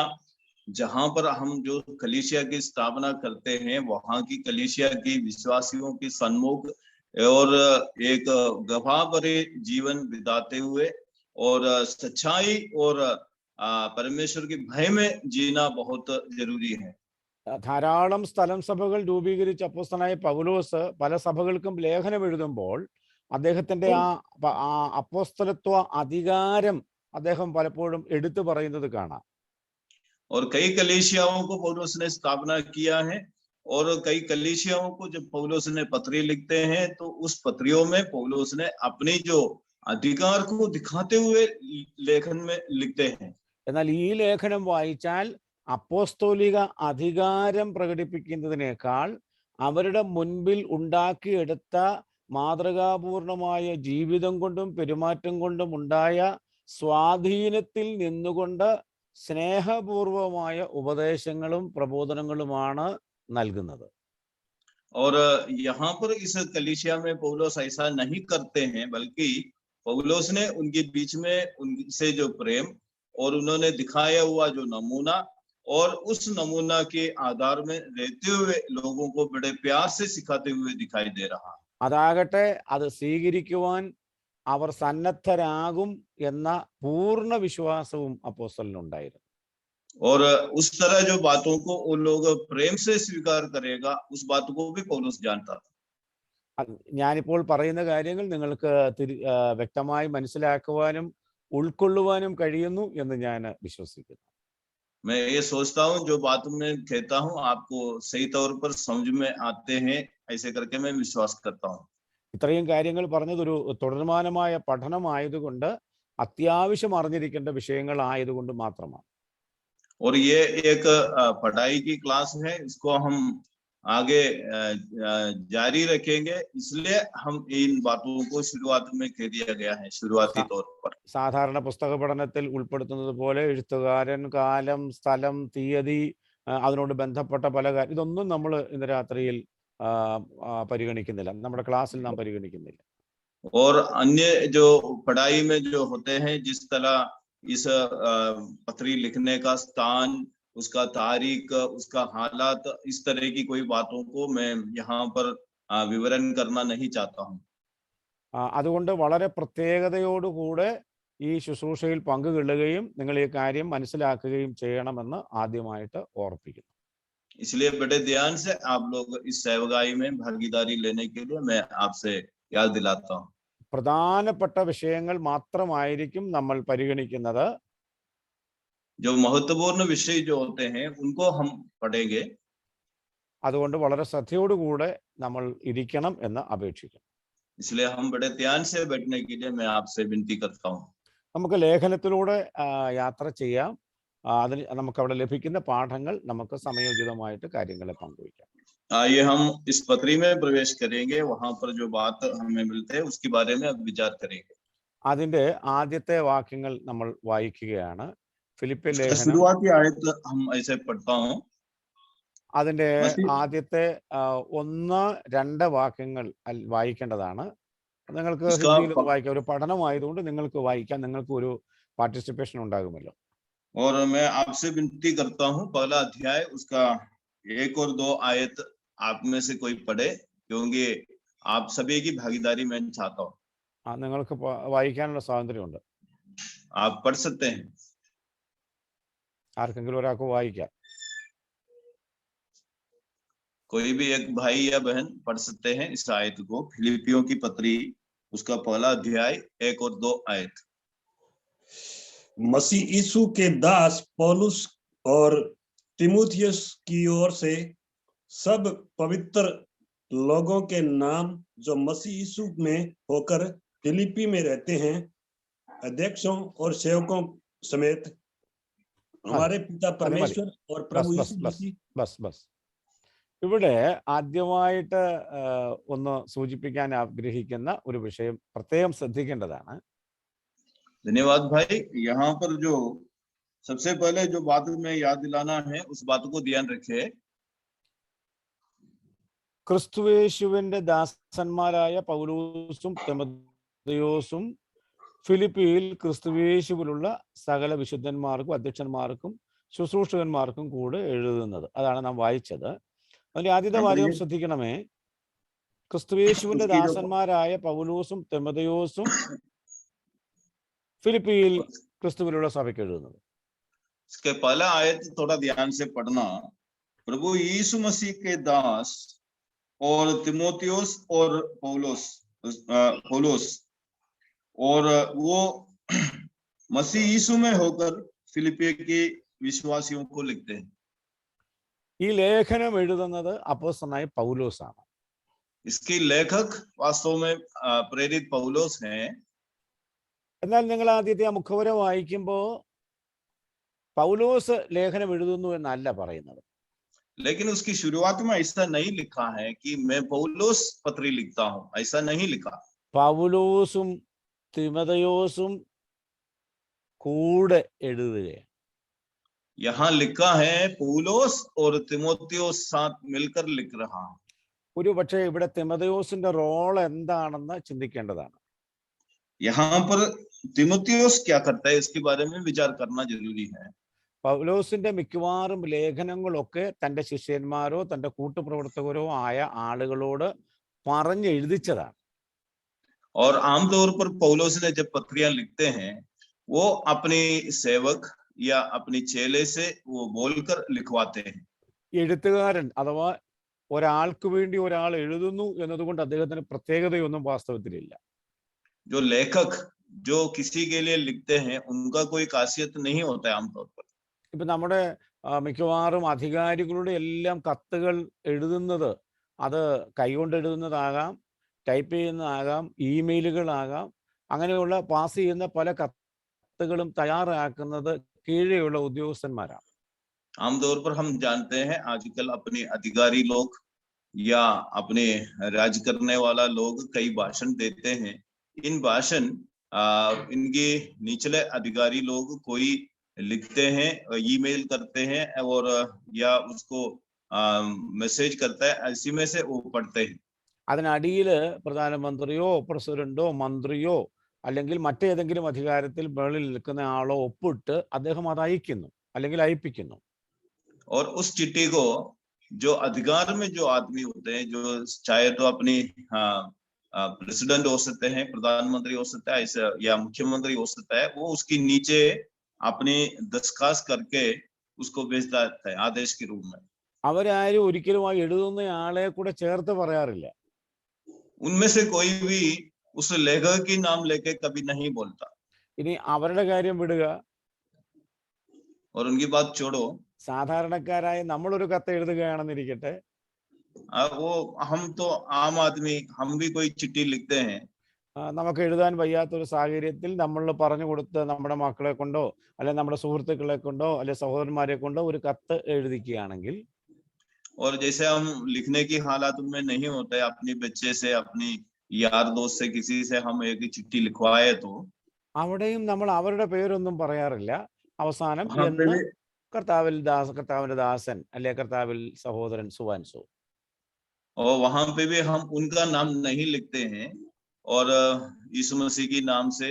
जहां पर हम जो कलीसिया की स्थापना करते हैं वहां की कलीसिया की विश्वासियों के सन्मुख और एक गवाह भरे जीवन बिताते हुए और सच्चाई और परमेश्वर के भय में जीना बहुत जरूरी है. ധാരാളം സ്ഥലം സഭകൾ രൂപീകരിച്ച അപ്പോസ്തലനായ പൗലോസ് പല സഭകൾക്കും ലേഖനം എഴുതുമ്പോൾ അദ്ദേഹത്തിന്റെ ആ അപ്പോസ്തലത്വ അധികാരം അദ്ദേഹം പലപ്പോഴും എടുത്തു പറയുന്നത് കാണാം. और कई कलीसियाओं को पौलुस ने स्थापना किया है और कई कलीसियाओं को जब पौलुस ने पत्री लिखते हैं तो उस पत्रियों में पौलुस ने अपनी जो अधिकार को दिखाते हुए लेखन में लिखते हैं. എന്നാൽ ഈ ലേഖനം വായിച്ചാൽ അപ്പോസ്തോലിക അധികാരം പ്രകടിപ്പിക്കുന്നതിനേക്കാൾ അവരുടെ മുൻപിൽ ഉണ്ടാക്കിയെടുത്ത മാതൃകാപൂർണമായ ജീവിതം കൊണ്ടും പെരുമാറ്റം കൊണ്ടും ഉണ്ടായ സ്വാധീനത്തിൽ നിന്നുകൊണ്ട് സ്നേഹപൂർവമായ ഉപദേശങ്ങളും പ്രബോധനങ്ങളുമാണ് നൽകുന്നത്. और यहाँ पर इस कलीसिया में पौलुस ऐसा नहीं करते हैं, बल्कि पौलुस ने उनके बीच में उनसे जो प्रेम और उन्होंने दिखाया हुआ जो नमूना और उस नमूना के आधार में रहते हुए लोगों को बड़े प्यार से सिखाते हुए दिखाई दे रहा है। അതാകട്ടെ അത് സ്വീകരിക്കുവാൻ അവർ സന്നദ്ധരാകും എന്ന പൂർണ്ണ വിശ്വാസവും അപ്പോസ്തലനുണ്ടായിരുന്നു. और उस तरह जो बातों को वो लोग प्रेम से स्वीकार करेगा, उस बात को भी पौलुस जानता था। ഞാനിപ്പോൾ പറയുന്ന കാര്യങ്ങൾ നിങ്ങൾക്ക് വ്യക്തമായി മനസ്സിലാക്കുവാനും ഉൾക്കൊള്ളുവാനും കഴിയുന്നു എന്ന് ഞാൻ വിശ്വസിക്കുന്നു. मैं ये सोचता हूँ जो बात मैं कहता हूँ आपको सही तौर पर समझ में आते हैं, ऐसे करके मैं विश्वास करता हूँ. ഇത്രയും കാര്യങ്ങൾ പറഞ്ഞത് ഒരു തുടർമാനമായ പഠനമായതുകൊണ്ട് അത്യാവശ്യം അറിഞ്ഞിരിക്കേണ്ട വിഷയങ്ങളായതുകൊണ്ട് മാത്രമാണ്. और ये एक पढ़ाई की क्लास है, इसको हम आगे जारी रखेंगे, इसलिए हम इन बातों को शुरुआत में कह दिया गया है, शुरुआती तौर पर. സാധാരണ പുസ്തക പഠനത്തിൽ ഉൾപ്പെടുത്തുന്നത് പോലെ എഴുത്തുകാരൻ, കാലം, സ്ഥലം, തീയതി, അതിനോട് ബന്ധപ്പെട്ട പല കാര്യം ഇതൊന്നും നമ്മൾ ഇന്ന് രാത്രിയിൽ പരിഗണിക്കുന്നില്ല, നമ്മുടെ ക്ലാസ്സിൽ നാം പരിഗണിക്കുന്നില്ല. और अन्य जो पढ़ाई में जो होते हैं, जिस तरह इस पत्री लिखने का स्थान, उसका तारीख, उसका हालात, इस तरह की कोई बातों को मैं यहाँ पर विवरण करना नहीं चाहता हूँ. അതുകൊണ്ട് വളരെ പ്രത്യേകതയോടുകൂടെ ഈ ശുശ്രൂഷയിൽ പങ്കുകൊള്ളുകയും നിങ്ങൾ ഈ കാര്യം മനസ്സിലാക്കുകയും ചെയ്യണമെന്ന് ആദ്യമായിട്ട് ഓർപ്പിക്കുന്നു. इसलिए बड़े ध्यान से आप लोग इस सेवकाई में भागीदारी लेने के लिए मैं आपसे याद दिलाता हूँ. പ്രധാനപ്പെട്ട വിഷയങ്ങൾ മാത്രമായിരിക്കും നമ്മൾ പരിഗണിക്കുന്നത്. जो महत्वपूर्ण विषय जो होते हैं उनको हम पढ़ेंगे. അതുകൊണ്ട് വളരെ ശ്രദ്ധയോടുകൂടെ നമ്മൾ ഇരിക്കണം എന്ന് അപേക്ഷിക്കുന്നു. इसलिए हम बड़े ध्यान से बैठने के लिए मैं आपसे विनती करता हूँ. നമുക്ക് ലേഖനത്തിലൂടെ യാത്ര ചെയ്യാം. അതിന് നമുക്ക് അവിടെ ലഭിക്കുന്ന പാഠങ്ങൾ നമുക്ക് സമയോചിതമായിട്ട് കാര്യങ്ങളെ പങ്കുവയ്ക്കാം. आइए हम इस पत्री में प्रवेश करेंगे, वहां पर जो बात हमें मिलते हैं उसके बारे में अब विचार करेंगे. അതിന്റെ ആദ്യത്തെ വാക്യങ്ങൾ നമ്മൾ വായിക്കുകയാണ്. ഫിലിപ്പിയ ലേഖനം शुरुआती आयत हम ऐसे पढ़ता हूँ. അതിന്റെ ആദ്യത്തെ 1-2 വാക്യങ്ങൾ വായിക്കേണ്ടതാണ്. നിങ്ങൾക്ക് ഹിന്ദിയിൽ വായിക്കാം. ഒരു പഠനമായതുകൊണ്ട് നിങ്ങൾക്ക് വായിക്കാം, നിങ്ങൾക്ക് ഒരു പാർട്ടിസിപ്പേഷൻ ഉണ്ടാകുമല്ലോ. और मैं आपसे विनती करता हूँ, पहला अध्याय उसका 1 और 2 आयत आप में से कोई पढ़े, क्योंकि आप सभी की भागीदारी मैं चाहता हूँ. നിങ്ങൾക്ക് വായിക്കാനുള്ള സ്വാതന്ത്ര്യമുണ്ട്. आप पढ़ सकते हैं. ആർക്കെങ്കിലും ഒരാൾക്ക് വായിക്കാം. कोई भी एक भाई या बहन पढ़ सकते हैं इस आयत को. फिलिपियों की पत्री उसका पहला अध्याय 1 और 2 आयत. मसीह यीशु के दास पौलुस और तिमुथियुस की ओर से सब पवित्र लोगों के नाम जो मसीह यीशु में होकर फिलिपी में रहते हैं, अध्यक्षों और सेवकों समेत हमारे पिता परमेश्वर और प्रभु यीशु मसीह. ബസ് ഇവിടെ ആദ്യമായിട്ട് ഒന്ന് സൂചിപ്പിക്കാൻ ആഗ്രഹിക്കുന്ന ഒരു വിഷയം പ്രത്യേകം ശ്രദ്ധിക്കേണ്ടതാണ്. धन्यवाद भाई. यहाँ पर जो सबसे पहले जो बात में याद दिलाना है उस बात को ध्यान रखे. ക്രിസ്തുയേശുവിന്റെ ദാസന്മാരായ പൗലോസും തിമോഥെയോസും ഫിലിപ്പിയിൽ ക്രിസ്തുയേശുവിലുള്ള സകല വിശുദ്ധന്മാർക്കും അധ്യക്ഷന്മാർക്കും ശുശ്രൂഷകന്മാർക്കും കൂടെ എഴുതുന്നത്. അതാണ് നാം വായിച്ചത്. അതിന്റെ ആദ്യത്തെ വാചകം ശ്രദ്ധിക്കണമേ. ക്രിസ്തുയേശുവിന്റെ ദാസന്മാരായ പൗലോസും തിമോഥെയോസും ഫിലിപ്പിയിൽ ക്രിസ്തുവിലുള്ള സഭയ്ക്ക് എഴുതുന്നത്. इसके पहला आयत थोड़ा ध्यान से पढ़ना. प्रभु यीशु मसीह के दास और तिमोथियोस और पौलोस और वो मसीह यीशु में होकर फिलिपियों के विश्वासियों को लिखते हैं. ഈ ലേഖനം എഴുതുന്നത് അപ്പോസ്തലനായ പൗലോസാണ്. इसके लेखक वास्तव में प्रेरित पौलोस हैं. എന്നാൽ നിങ്ങൾ ആദ്യത്തെ ആ മുഖവര വായിക്കുമ്പോൾ പൗലോസ് ലേഖനം എഴുതുന്നു എന്നല്ല പറയുന്നത്. लेकिन उसकी शुरुआत में ऐसा नहीं लिखा है कि मैं पौलोस पत्री लिखता हूं, ऐसा नहीं लिखा. പൗലോസും തിമോഥെയോസും കൂടെ എഴുതുകയാണ്. यहाँ लिखा है पौलोस और तिमोथियोस साथ मिलकर लिख रहा है. ഒരു പക്ഷേ ഇവിടെ തിമോഥെയോസിന്റെ റോൾ എന്താണെന്ന് ചിന്തിക്കേണ്ടതാണ്. यहाँ पर तिमुथियुस क्या करता है इसके बारे में विचार करना जरूरी है। പൗലോസിന്റെ മിക്കവാറും ലേഖനങ്ങളൊക്കെ തൻ്റെ ശിഷ്യന്മാരോ തൻ്റെ കൂട്ടുപ്രവർത്തകരോ ആയ ആളുകളോട് പറഞ്ഞെഴുതിച്ചതാണ്. और आमतौर पर पौलुस ने जब पत्रियां लिखते हैं वो अपने सेवक या अपने चेले से वो बोलकर लिखवाते हैं। എഴുത്തുകാരൻ അഥവാ ഒരാൾക്ക് വേണ്ടി ഒരാൾ എഴുതുന്നു എന്നതുകൊണ്ട് അദ്ദേഹത്തിന് പ്രത്യേകതയൊന്നും വാസ്തവത്തിലില്ല. जो लेखक जो किसी के लिए लिखते हैं उनका कोई खासियत नहीं होता है आमतौर पर। ഇപ്പൊ നമ്മുടെ മിക്കവാറും അധികാരികളുടെ എല്ലാം കത്തുകൾ എഴുതുന്നത് അത് കൈകൊണ്ട് എഴുതുന്നതാകാം, ടൈപ്പ് ചെയ്യുന്നതാകാം, ഇമെയിലുകളാകാം, അങ്ങനെയുള്ള പാസ് ചെയ്യുന്ന പല കത്തുകളും തയ്യാറാക്കുന്നത് കീഴെയുള്ള ഉദ്യോഗസ്ഥന്മാരാണ്. आमतौर पर हम जानते हैं आजकल अपने अधिकारी लोग या अपने राज करने वाला लोग कई भाषण देते हैं। इन भाषण इनके निचले अधिकारी लोग कोई लिखते हैं, ईमेल करते हैं और या उसको मैसेज करता है, इसी में से वो पढ़ते हैं। അതിനടിയിൽ പ്രധാനമന്ത്രിയോ പ്രസിഡന്റോ മന്ത്രിയോ അല്ലെങ്കിൽ മറ്റേതെങ്കിലും അധികാരത്തിൽ മുകളിൽ നിൽക്കുന്ന ആളോ ഒപ്പിട്ട് അദ്ദേഹം അത് അയക്കുന്നു അല്ലെങ്കിൽ അയപ്പിക്കുന്നു. और उस चिट्ठी को जो अधिकार में जो आदमी होते हैं, जो चाहे तो अपनी प्रेसिडेंट हो सकते हैं, प्रधानमंत्री हो सकता है या मुख्यमंत्री हो सकता है, वो उसके नीचे अपनी दस्तखत करके उसको भेजता है आदेश के रूप में। അവരാരും ഒരിക്കലും ആ എഴുതുന്ന ആളെ കൂടെ ചേർത്ത് പറയാറില്ല. उनमें से कोई भी उस लेखक की नाम लेके कभी नहीं बोलता। ഇനി അവരുടെ കാര്യം വിടുക, और उनकी बात छोड़ो, സാധാരണക്കാരായ നമ്മളൊരു കത്ത് എഴുതുകയാണെന്നിരിക്കട്ടെ, वो हम तो आम आदमी, हम भी कोई चिट्ठी लिखते हैं। നമുക്ക് എഴുതാൻ വയ്യാത്തൊരു സാഹചര്യത്തിൽ നമ്മൾ പറഞ്ഞു കൊടുത്ത് നമ്മുടെ മക്കളെ കൊണ്ടോ അല്ലെ നമ്മുടെ സുഹൃത്തുക്കളെ കൊണ്ടോ അല്ലെ സഹോദരന്മാരെ കൊണ്ടോ ഒരു കത്ത് എഴുതിക്കുകയാണെങ്കിൽ, और जैसे हम लिखने की हालात में नहीं होते, अपने बच्चे से, अपनी यार दोस्त से, किसी से हम एक चिट्ठी लिखवाए तो അവിടെയും നമ്മൾ അവരുടെ പേരൊന്നും പറയാറില്ല. അവസാനം वहां पे എന്ന് भी കർത്താവിന്റെ ദാസൻ അല്ലെ കർത്താവിൽ സഹോദരൻ സുവാൻസു, और वहां पे भी हम उनका नाम नहीं लिखते हैं और यीशु मसीह की नाम से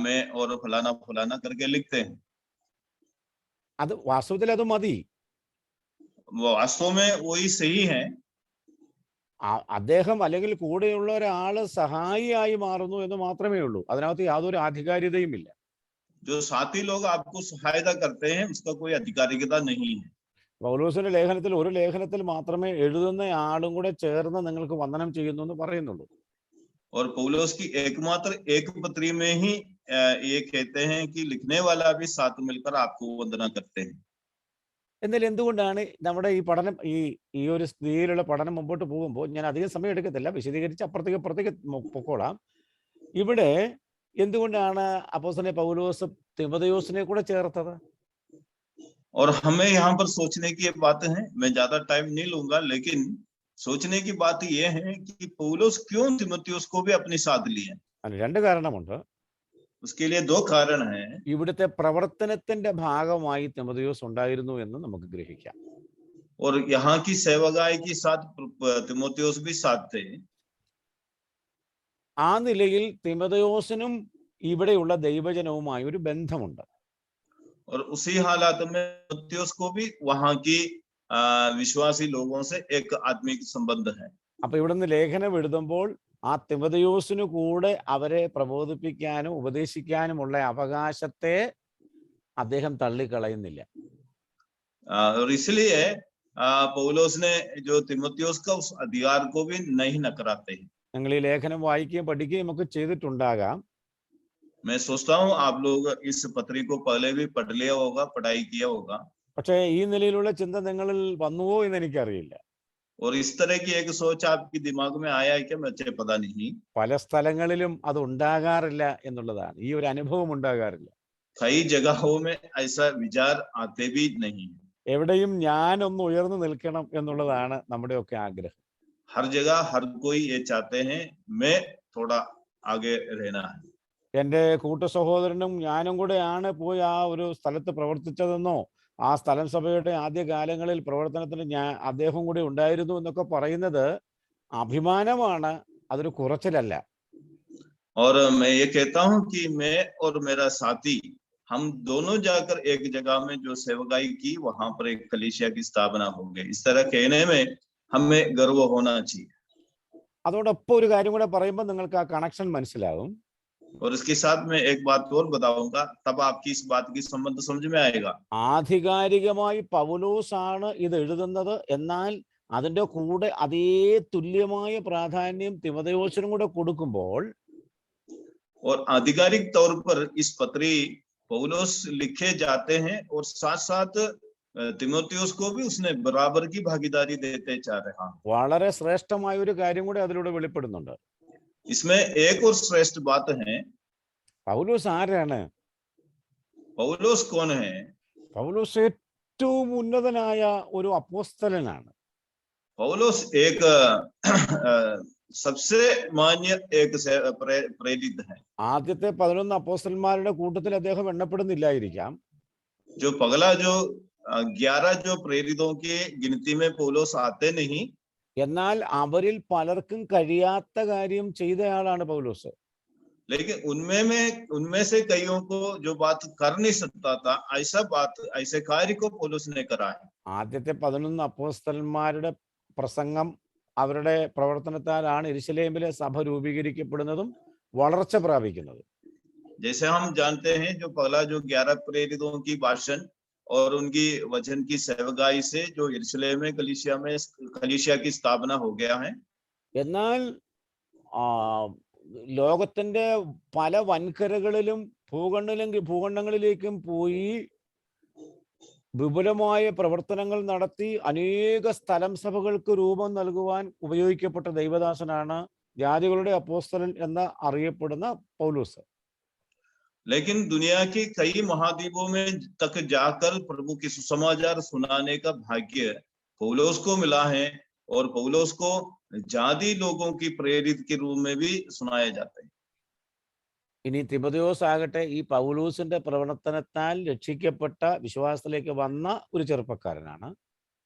मैं और फलाना फलाना करके लिखते हैं। അത് വാസ്തവത്തിൽ അത് മതി. वास्तव में वही सही है। അദ്ദേഹം അല്ലെങ്കിൽ കൂടെയുള്ള ഒരാള് സഹായിയായി മാറുന്നു എന്ന് മാത്രമേ ഉള്ളൂ. അതിനകത്ത് യാതൊരു ആധികാരികതയും ഇല്ല. जो साथी लोग आपको सहायता करते हैं उसका कोई अधिकारिकता नहीं है। പൗലോസിന്റെ ലേഖനത്തിൽ ഒരു ലേഖനത്തിൽ മാത്രമേ എഴുതുന്ന ആളും കൂടെ ചേർന്ന് നിങ്ങൾക്ക് വന്ദനം ചെയ്യുന്നു എന്ന് പറയുന്നുള്ളൂ. और पौलुस की एकमात्र एक पत्री में ही ये कहते हैं कि लिखने वाला भी साथ मिलकर आपको वंदना करते हैं। എന്നാൽ എന്തുകൊണ്ടാണ് നമ്മുടെ ഈ പഠനം ഈ ഒരു സ്ഥിതിയിലുള്ള പഠനം മുമ്പോട്ട് പോകുമ്പോൾ, ഞാൻ അധികം സമയം എടുക്കത്തില്ല, വിശദീകരിച്ച് അപ്പുറത്തേക്ക് പൊക്കോളാം. ഇവിടെ എന്തുകൊണ്ടാണ് അപ്പോസ്തലൻ പൗലോസ് തിമോഥെയോസിനെ കൂടെ ചേർത്തത്? और हमें यहाँ पर सोचने की बात है, मैं ज्यादा टाइम नहीं लूंगा, लेकिन सोचने की बात ये है कि पौलुस क्यों तिमोथियुस को भी अपने साथ लिए। അതിന് രണ്ട് കാരണമുണ്ട്. उसके लिए दो कारण हैं। ഇവിടുത്തെ പ്രവർത്തനത്തിന്റെ ഭാഗമായി തിമോഥെയോസ് ഉണ്ടായിരുന്നു എന്ന് നമുക്ക് ഗ്രഹിക്കാം. और यहाँ की सेवकाई के साथ तिमोथियुस भी साथ थे। ആ നിലയിൽ തിമോഥെയോസിനും ഇവിടെയുള്ള ദൈവജനവുമായി ഒരു ബന്ധമുണ്ട്. और उसी हालात में तिमोथियुस को भी वहां की विश्वासी लोगों से एक आत्मिक संबंध है। അപ്പൊ ഇവിടുന്ന് ലേഖനം എഴുതുമ്പോൾ ആ തിമോഥെയോസിനു കൂടെ അവരെ പ്രബോധിപ്പിക്കാനും ഉപദേശിക്കാനുമുള്ള അവകാശത്തെ അദ്ദേഹം തള്ളിക്കളയുന്നില്ല. और इसलिए पौलुस ने जो तिमोथियुस का उस अधिकार को भी नहीं नकराते हैं। നിങ്ങൾ ഈ ലേഖനം വായിക്കുകയും പഠിക്കുകയും ഒക്കെ ചെയ്തിട്ടുണ്ടാകാം. मैं सोचता हूँ आप लोग इस पत्री को पहले भी पढ़ लिया होगा, पढ़ाई किया होगा। പക്ഷേ ഈ നിലയിലുള്ള ചിന്ത നിങ്ങളിൽ വന്നുവോ എന്ന് എനിക്കറിയില്ല. और इस तरह की एक सोच आपके दिमाग में आया है क्या, मुझे पता नहीं। പല സ്ഥലങ്ങളിലും അത് ഉണ്ടാകാറില്ല എന്നുള്ളതാണ്, ഈ ഒരു അനുഭവം ഉണ്ടാകാറില്ല. कई जगहों में ऐसा विचार आते भी नहीं। എവിടെയും ഞാനൊന്ന് ഉയർന്നു നിൽക്കണം എന്നുള്ളതാണ് നമ്മുടെയൊക്കെ ആഗ്രഹം. हर जगह हर कोई ये चाहते हैं मैं थोड़ा आगे रहना है। എൻ്റെ കൂട്ടു സഹോദരനും ഞാനും കൂടെയാണ് പോയി ആ ഒരു സ്ഥലത്ത് പ്രവർത്തിച്ചതെന്നോ ആ സ്ഥലം സഭയുടെ ആദ്യ കാലങ്ങളിൽ പ്രവർത്തനത്തിന് അദ്ദേഹം കൂടി ഉണ്ടായിരുന്നു എന്നൊക്കെ പറയുന്നത് അഭിമാനമാണ്, അതൊരു കുറച്ചിലല്ല. और मैं ये कहता हूँ कि मैं और मेरा साथी हम दोनों जाकर एक जगह में जो सेवकाई की वहां पर एक कलीसिया की स्थापना हो गई। इस तरह कहने में हमें गर्व होना चाहिए। അതോടൊപ്പം ഒരു കാര്യം കൂടെ പറയുമ്പോൾ നിങ്ങൾക്ക് ആ കണക്ഷൻ മനസ്സിലാവും. और इसके साथ में एक बात और बताऊंगा, तब आपकी इस बात की संबंध समझ में आएगा। ആധികാരികമായി പൗലോസാണ് ഇത് എഴുതുന്നത്, എന്നാൽ അതിൻ്റെ കൂടെ അതേ തുല്യമായ പ്രാധാന്യം തിമോഥെയോസിനും കൂടെ കൊടുക്കുമ്പോൾ और आधिकारिक तौर पर इस पत्री पौलुस लिखे जाते हैं और साथ साथ तिमोथियुस को भी उसने बराबर की भागीदारी देते जा रहा है। വളരെ ശ്രേഷ്ഠമായ ഒരു കാര്യം കൂടെ അതിലൂടെ വെളിപ്പെടുന്നുണ്ട്. इसमें एक और श्रेष्ठ बात है। പൗലോസ് ആരാണ്? पौलुस कौन है? പൗലോസ് ഏറ്റവും ഉന്നതനായ ഒരു അപ്പോസ്തലനാണ്. पौलुस एक सबसे मान्य एक प्रेरित है। ആദ്യത്തെ 11 അപ്പോസ്തലന്മാരുടെ കൂട്ടത്തിൽ അദ്ദേഹം എണ്ണപ്പെടുന്നില്ലായിരിക്കാം. जो पगला जो 11 जो प्रेरितों की गिनती में पौलुस आते नहीं, എന്നാൽ അവരിൽ പലർക്കും കഴിയാത്ത കാര്യം ചെയ്തയാളാണ് പൗലോസ്. लेकिन उनमें से कईयों को जो बात कर नहीं सकता था, ऐसे कार्य को पौलुस ने करा है। ആദ്യത്തെ 11 അപ്പോസ്തലന്മാരുടെ പ്രസംഗം, അവരുടെ പ്രവർത്തനത്താലാണ് യെരുശലേമിലെ സഭ രൂപീകരിക്കപ്പെടുന്നതും വളർച്ച പ്രാപിക്കുന്നതും. जैसे हम जानते हैं जो पहला जो 11 प्रेरितों की भाषण और उनकी वचन की सेवकाई से जो यरूशलेम में कलीसिया की स्थापना हो गया है। എന്നാൽ ലോകത്തിന്റെ പല വൻകരകളിലും ഭൂഖണ്ഡങ്ങളിലേക്കും പോയി വിപുലമായ പ്രവർത്തനങ്ങൾ നടത്തി അനേക സ്ഥലം സഭകൾക്ക് രൂപം നൽകുവാൻ ഉപയോഗിക്കപ്പെട്ട ദൈവദാസനാണ് ജാതികളുടെ അപ്പോസ്തലൻ എന്ന് അറിയപ്പെടുന്ന പൗലോസ്. लेकिन दुनिया के कई महाद्वीपों में तक जाकर प्रभु की सुसमाचार सुनाने का भाग्य पौलुस को मिला है और पौलुस को जाति लोगों की प्रेरित के रूप में भी सुनाया जाता है। ഇനി തിമോഥെയോസ് ആകട്ടെ ഈ പൗലോസിന്റെ പ്രവർത്തനത്താൽ രക്ഷിക്കപ്പെട്ട വിശ്വാസത്തിലേക്ക് വന്ന ഒരു ചെറുപ്പക്കാരനാണ്.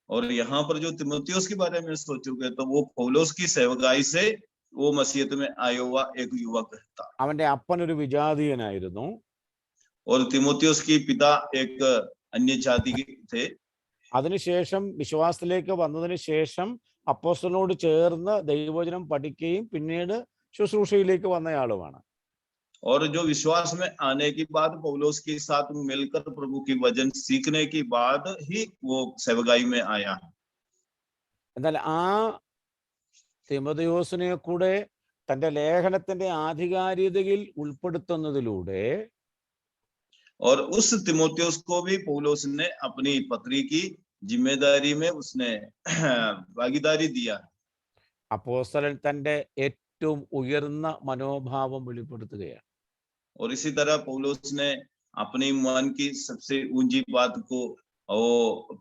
और यहाँ पर जो तिमोथियुस के बारे में सोचोगे तो वो पौलुस की सेवकाई से वो मसीहत में आया हुआ एक युवक था। അവന്റെ അപ്പൻ ഒരു വിജാതീയനായിരുന്നു. और तिमोथियुस की पिता एक अन्य जाति के थे। അതിനുശേഷം വിശ്വാസത്തിലേക്ക് വന്നതിന് ശേഷം അപ്പോസ്തലനോട് ചേർന്ന് ദൈവവചനം പഠിക്കുകയും പിന്നീട് ശുശ്രൂഷയിലേക്ക് വന്നയാളുമാണ്. और जो विश्वास में आने के बाद पौलुस के साथ मिलकर प्रभु की वचन सीखने के बाद ही वो सेवकाई में आया है। എന്നാൽ ആ തിമോഥെയോസിനെ കൂടെ തന്റെ ലേഖനത്തിന്റെ ആധികാരികതയിൽ ഉൾപ്പെടുത്തുന്നതിലൂടെ और उस तिमोथियुस को भी पौलुस ने अपनी पत्री की जिम्मेदारी में उसने भागीदारी दिया। അപ്പോസ്തലൻ തന്റെ ഏറ്റവും ഉയർന്ന മനോഭാവം വെളിപ്പെടുത്തുകയാണ്. और इसी तरह पौलुस ने अपनी मन की सबसे ऊंची बात को वो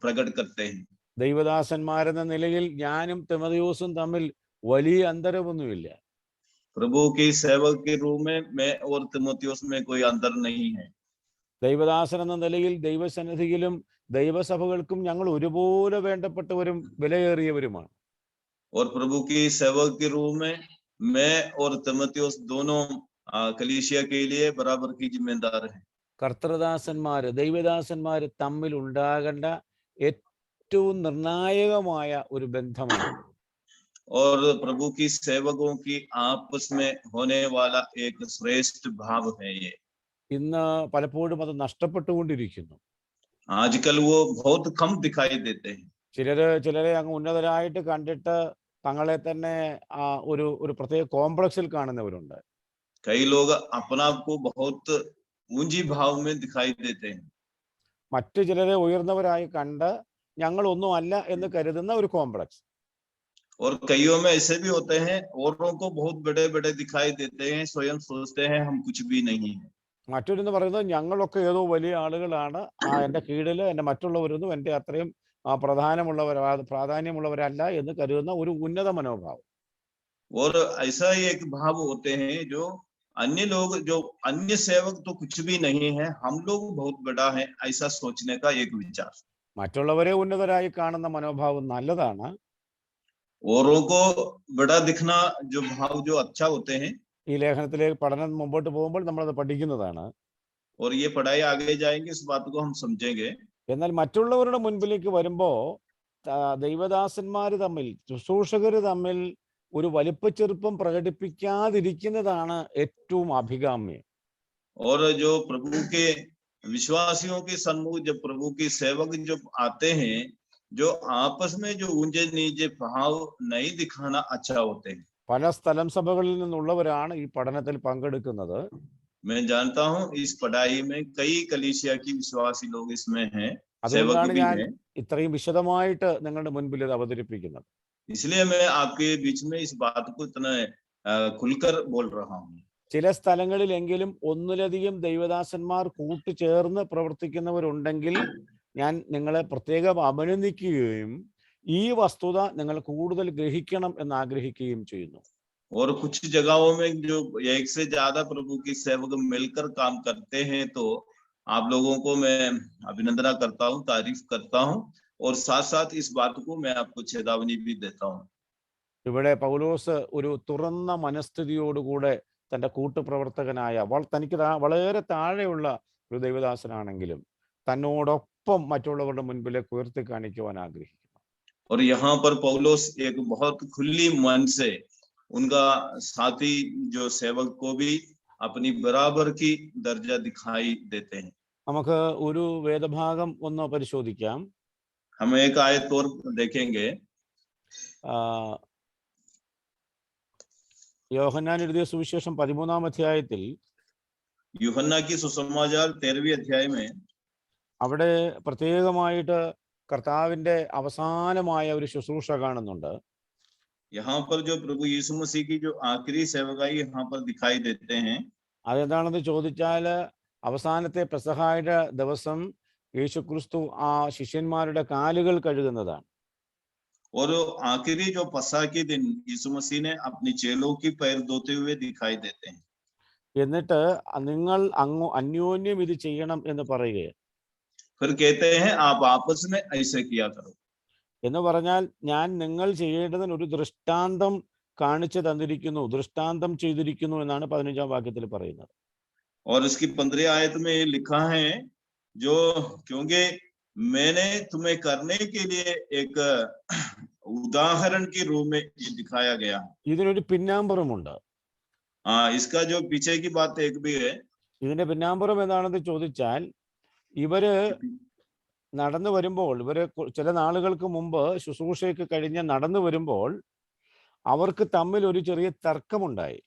प्रकट करते हैं। ദൈവദാസന്മാരെന്ന നിലയിൽ ഞാനും തിമോഥെയോസും തമ്മിൽ വലിയ അന്തരമൊന്നുമില്ല. प्रभु के सेवक के रूप में मैं और तिमोथियुस में कोई अंतर नहीं है। ദൈവദാസൻ എന്ന നിലയിൽ ദൈവസന്നിധിയിലും ദൈവസഭകൾക്കും ഞങ്ങൾ ഒരുപോലെ വേണ്ടപ്പെട്ടവരും വിലയേറിയവരുമാണ്. और प्रभु की सेवक के रूप में मैं और तिमोथियुस दोनों कलीसिया के लिए बराबर की जिम्मेदार हैं। കർത്തൃദാസന്മാര് ദൈവദാസന്മാര് തമ്മിൽ ഉണ്ടാകേണ്ട ഏറ്റവും നിർണായകമായ ഒരു ബന്ധമാണ്. और प्रभु की सेवकों की आपस में होने वाला एक श्रेष्ठ भाव है ये। ഇന്ന് പലപ്പോഴും അത് നഷ്ടപ്പെട്ടുകൊണ്ടിരിക്കുന്നു. आजकल वो बहुत कम दिखाई देते हैं। ചിലരെ അങ്ങ് ഉന്നതരായിട്ട് കണ്ടിട്ട് തങ്ങളെ തന്നെ ഒരു പ്രത്യേക കോംപ്ലക്സിൽ കാണുന്നവരുണ്ട്. कई लोग अपना आप को बहुत ऊंची भाव में दिखाई देते हैं। മറ്റു ചിലരെ ഉയർന്നവരായി കണ്ട് ഞങ്ങൾ ഒന്നും അല്ല എന്ന് കരുതുന്ന ഒരു കോംപ്ലക്സ്. और कईयों में ऐसे भी होते हैं, औरों को बहुत बड़े बड़े दिखाई देते हैं, स्वयं सोचते हैं हम कुछ भी नहीं है। മറ്റൊരെന്ന് പറയുന്നത് ഞങ്ങളൊക്കെ ഏതോ വലിയ ആളുകളാണ്, എൻ്റെ കീഴിൽ എൻ്റെ മറ്റുള്ളവരൊന്നും എൻ്റെ അത്രയും പ്രാധാന്യമുള്ളവരല്ല എന്ന് കരുതുന്ന ഒരു ഉന്നത മനോഭാവം. और ऐसा ही एक भाव होते हैं जो अन्य लोग जो अन्य सेवक तो कुछ भी नहीं है, हम लोग बहुत बड़ा है, ऐसा सोचने का एक विचार। മറ്റുള്ളവരെ ഉന്നതരായി കാണുന്ന മനോഭാവം നല്ലതാണ്. औरों को बड़ा दिखना जो भाव जो अच्छा होते हैं, ഈ ലേഖനത്തിലേക്ക് പഠനം മുമ്പോട്ട് പോകുമ്പോൾ നമ്മളത് പഠിക്കുന്നതാണ്. और ये पढ़ाई आगे जाएंगे, इस बात को हम समझेंगे। എന്നാൽ മറ്റുള്ളവരുടെ മുൻപിലേക്ക് വരുമ്പോൾ ദൈവദാസന്മാർ തമ്മിൽ, ശുശ്രൂഷകർ തമ്മിൽ ഒരു വലിപ്പച്ചെറുപ്പം പ്രകടിപ്പിക്കാതിരിക്കുന്നതാണ് ഏറ്റവും അഭികാമ്യം. और जो प्रभु के विश्वासियों के सम्मुख जब प्रभु के सेवक जब आते हैं, जो आपस में जो ऊंचे नीचे भाव नहीं दिखाना अच्छा होते हैं। പല സ്ഥലം സഭകളിൽ നിന്നുള്ളവരാണ് ഈ പഠനത്തിൽ പങ്കെടുക്കുന്നത്. मैं जानता हूं इस पढ़ाई में कई कलीसिया की विश्वासी लोग इसमें हैं, सेवक അതുകൊണ്ടാണ് भी ഞാൻ हैं। ഇത്രയും വിശദമായിട്ട് നിങ്ങളുടെ മുൻപിൽ ഇത് അവതരിപ്പിക്കുന്നത്. इसलिए मैं आपके बीच में इस बात को इतना खुलकर बोल रहा हूँ। ചില സ്ഥലങ്ങളിലെങ്കിലും ഒന്നിലധികം ദൈവദാസന്മാർ കൂട്ടുചേർന്ന് പ്രവർത്തിക്കുന്നവരുണ്ടെങ്കിൽ ഞാൻ നിങ്ങളെ പ്രത്യേകം അഭിനന്ദിക്കുകയും ഈ വസ്തുത നിങ്ങൾ കൂടുതൽ ഗ്രഹിക്കണം എന്ന് ആഗ്രഹിക്കുകയും ചെയ്യുന്നു. और कुछ जगहों में जो एक से ज्यादा प्रभु की सेवक मिलकर काम करते हैं, तो आप लोगों को मैं अभिनंदन करता हूँ, तारीफ करता हूँ, और साथ साथ इस बात को मैं आपको चेतावनी भी देता हूँ। ഇവിടെ പൗലോസ് ഒരു തുറന്ന മനസ്ഥിതിയോടുകൂടെ തൻ്റെ കൂട്ടുപ്രവർത്തകനായ തനിക്ക് വളരെ താഴെയുള്ള ഒരു ദൈവദാസനാണെങ്കിലും തന്നോടൊപ്പം മറ്റുള്ളവരുടെ മുൻപിലേക്ക് ഉയർത്തി കാണിക്കുവാൻ ആഗ്രഹിക്കുന്നു. और यहाँ पर पौलोस एक बहुत खुली मन से उनका साथी जो सेवक को भी अपनी बराबर की दर्जा दिखाई देते हैं। നമുക്ക് ഒരു വേദഭാഗം ഒന്ന് പരിശോധിക്കാം. हम एक आयत और देखेंगे। യോഹന്നാൻ എഴുതിയ സുവിശേഷം 13-ാം അധ്യായത്തിൽ, യൂഹന്ന की सुसमाचार 13वीं अध्याय में, അവിടെ പ്രത്യേകമായിട്ട് കർത്താവിന്റെ അവസാനമായ ഒരു ശുശ്രൂഷ കാണുന്നുണ്ട്. यहाँ पर जो प्रभु यीशु मसीह की जो आखिरी सेवकाई यहाँ पर दिखाई देते हैं। അതെന്താണെന്ന് ചോദിച്ചാൽ, അവസാനത്തെ പെസഹായുടെ ദിവസം യേശുക്രിസ്തു ആ ശിഷ്യന്മാരുടെ കാലുകൾ കഴുകുന്നതാണ്. और आखिरी जो पसहा के दिन यीशु मसीह ने अपनी चेलों की पैर धोते हुए दिखाई देते हैं। എന്നിട്ട് നിങ്ങൾ അന്യോന്യം ഇത് ചെയ്യണം എന്ന് പറയുകയാണ്. फिर कहते हैं आप आपस में ऐसे किया करो। എന്ന് പറഞ്ഞാൽ ഞാൻ നിങ്ങൾ ചെയ്യേണ്ടതിന് ഒരു ദൃഷ്ടാന്തം കാണിച്ചു തന്നിരിക്കുന്നു, ദൃഷ്ടാന്തം ചെയ്തിരിക്കുന്നു എന്നാണ് 15-ാം വാക്യത്തിൽ പറയുന്നത്. और इसकी 15वीं आयत में लिखा है, जो क्योंकि मैंने तुम्हें करने के लिए एक उदाहरण के रूप में ये दिखाया गया है। ഇതിനൊരു പിന്നാമ്പുറമുണ്ട്. इसका जो पीछे की बात एक भी है। ഇതിന്റെ പിന്നാമ്പുറം എന്താണെന്ന് ചോദിച്ചാൽ, ഇവര് നടന്നു വരുമ്പോൾ, ഇവര് ചില നാളുകൾക്ക് മുമ്പ് ശുശ്രൂഷയ്ക്ക് കഴിഞ്ഞ് നടന്നു വരുമ്പോൾ അവർക്ക് തമ്മിൽ ഒരു ചെറിയ തർക്കമുണ്ടായി.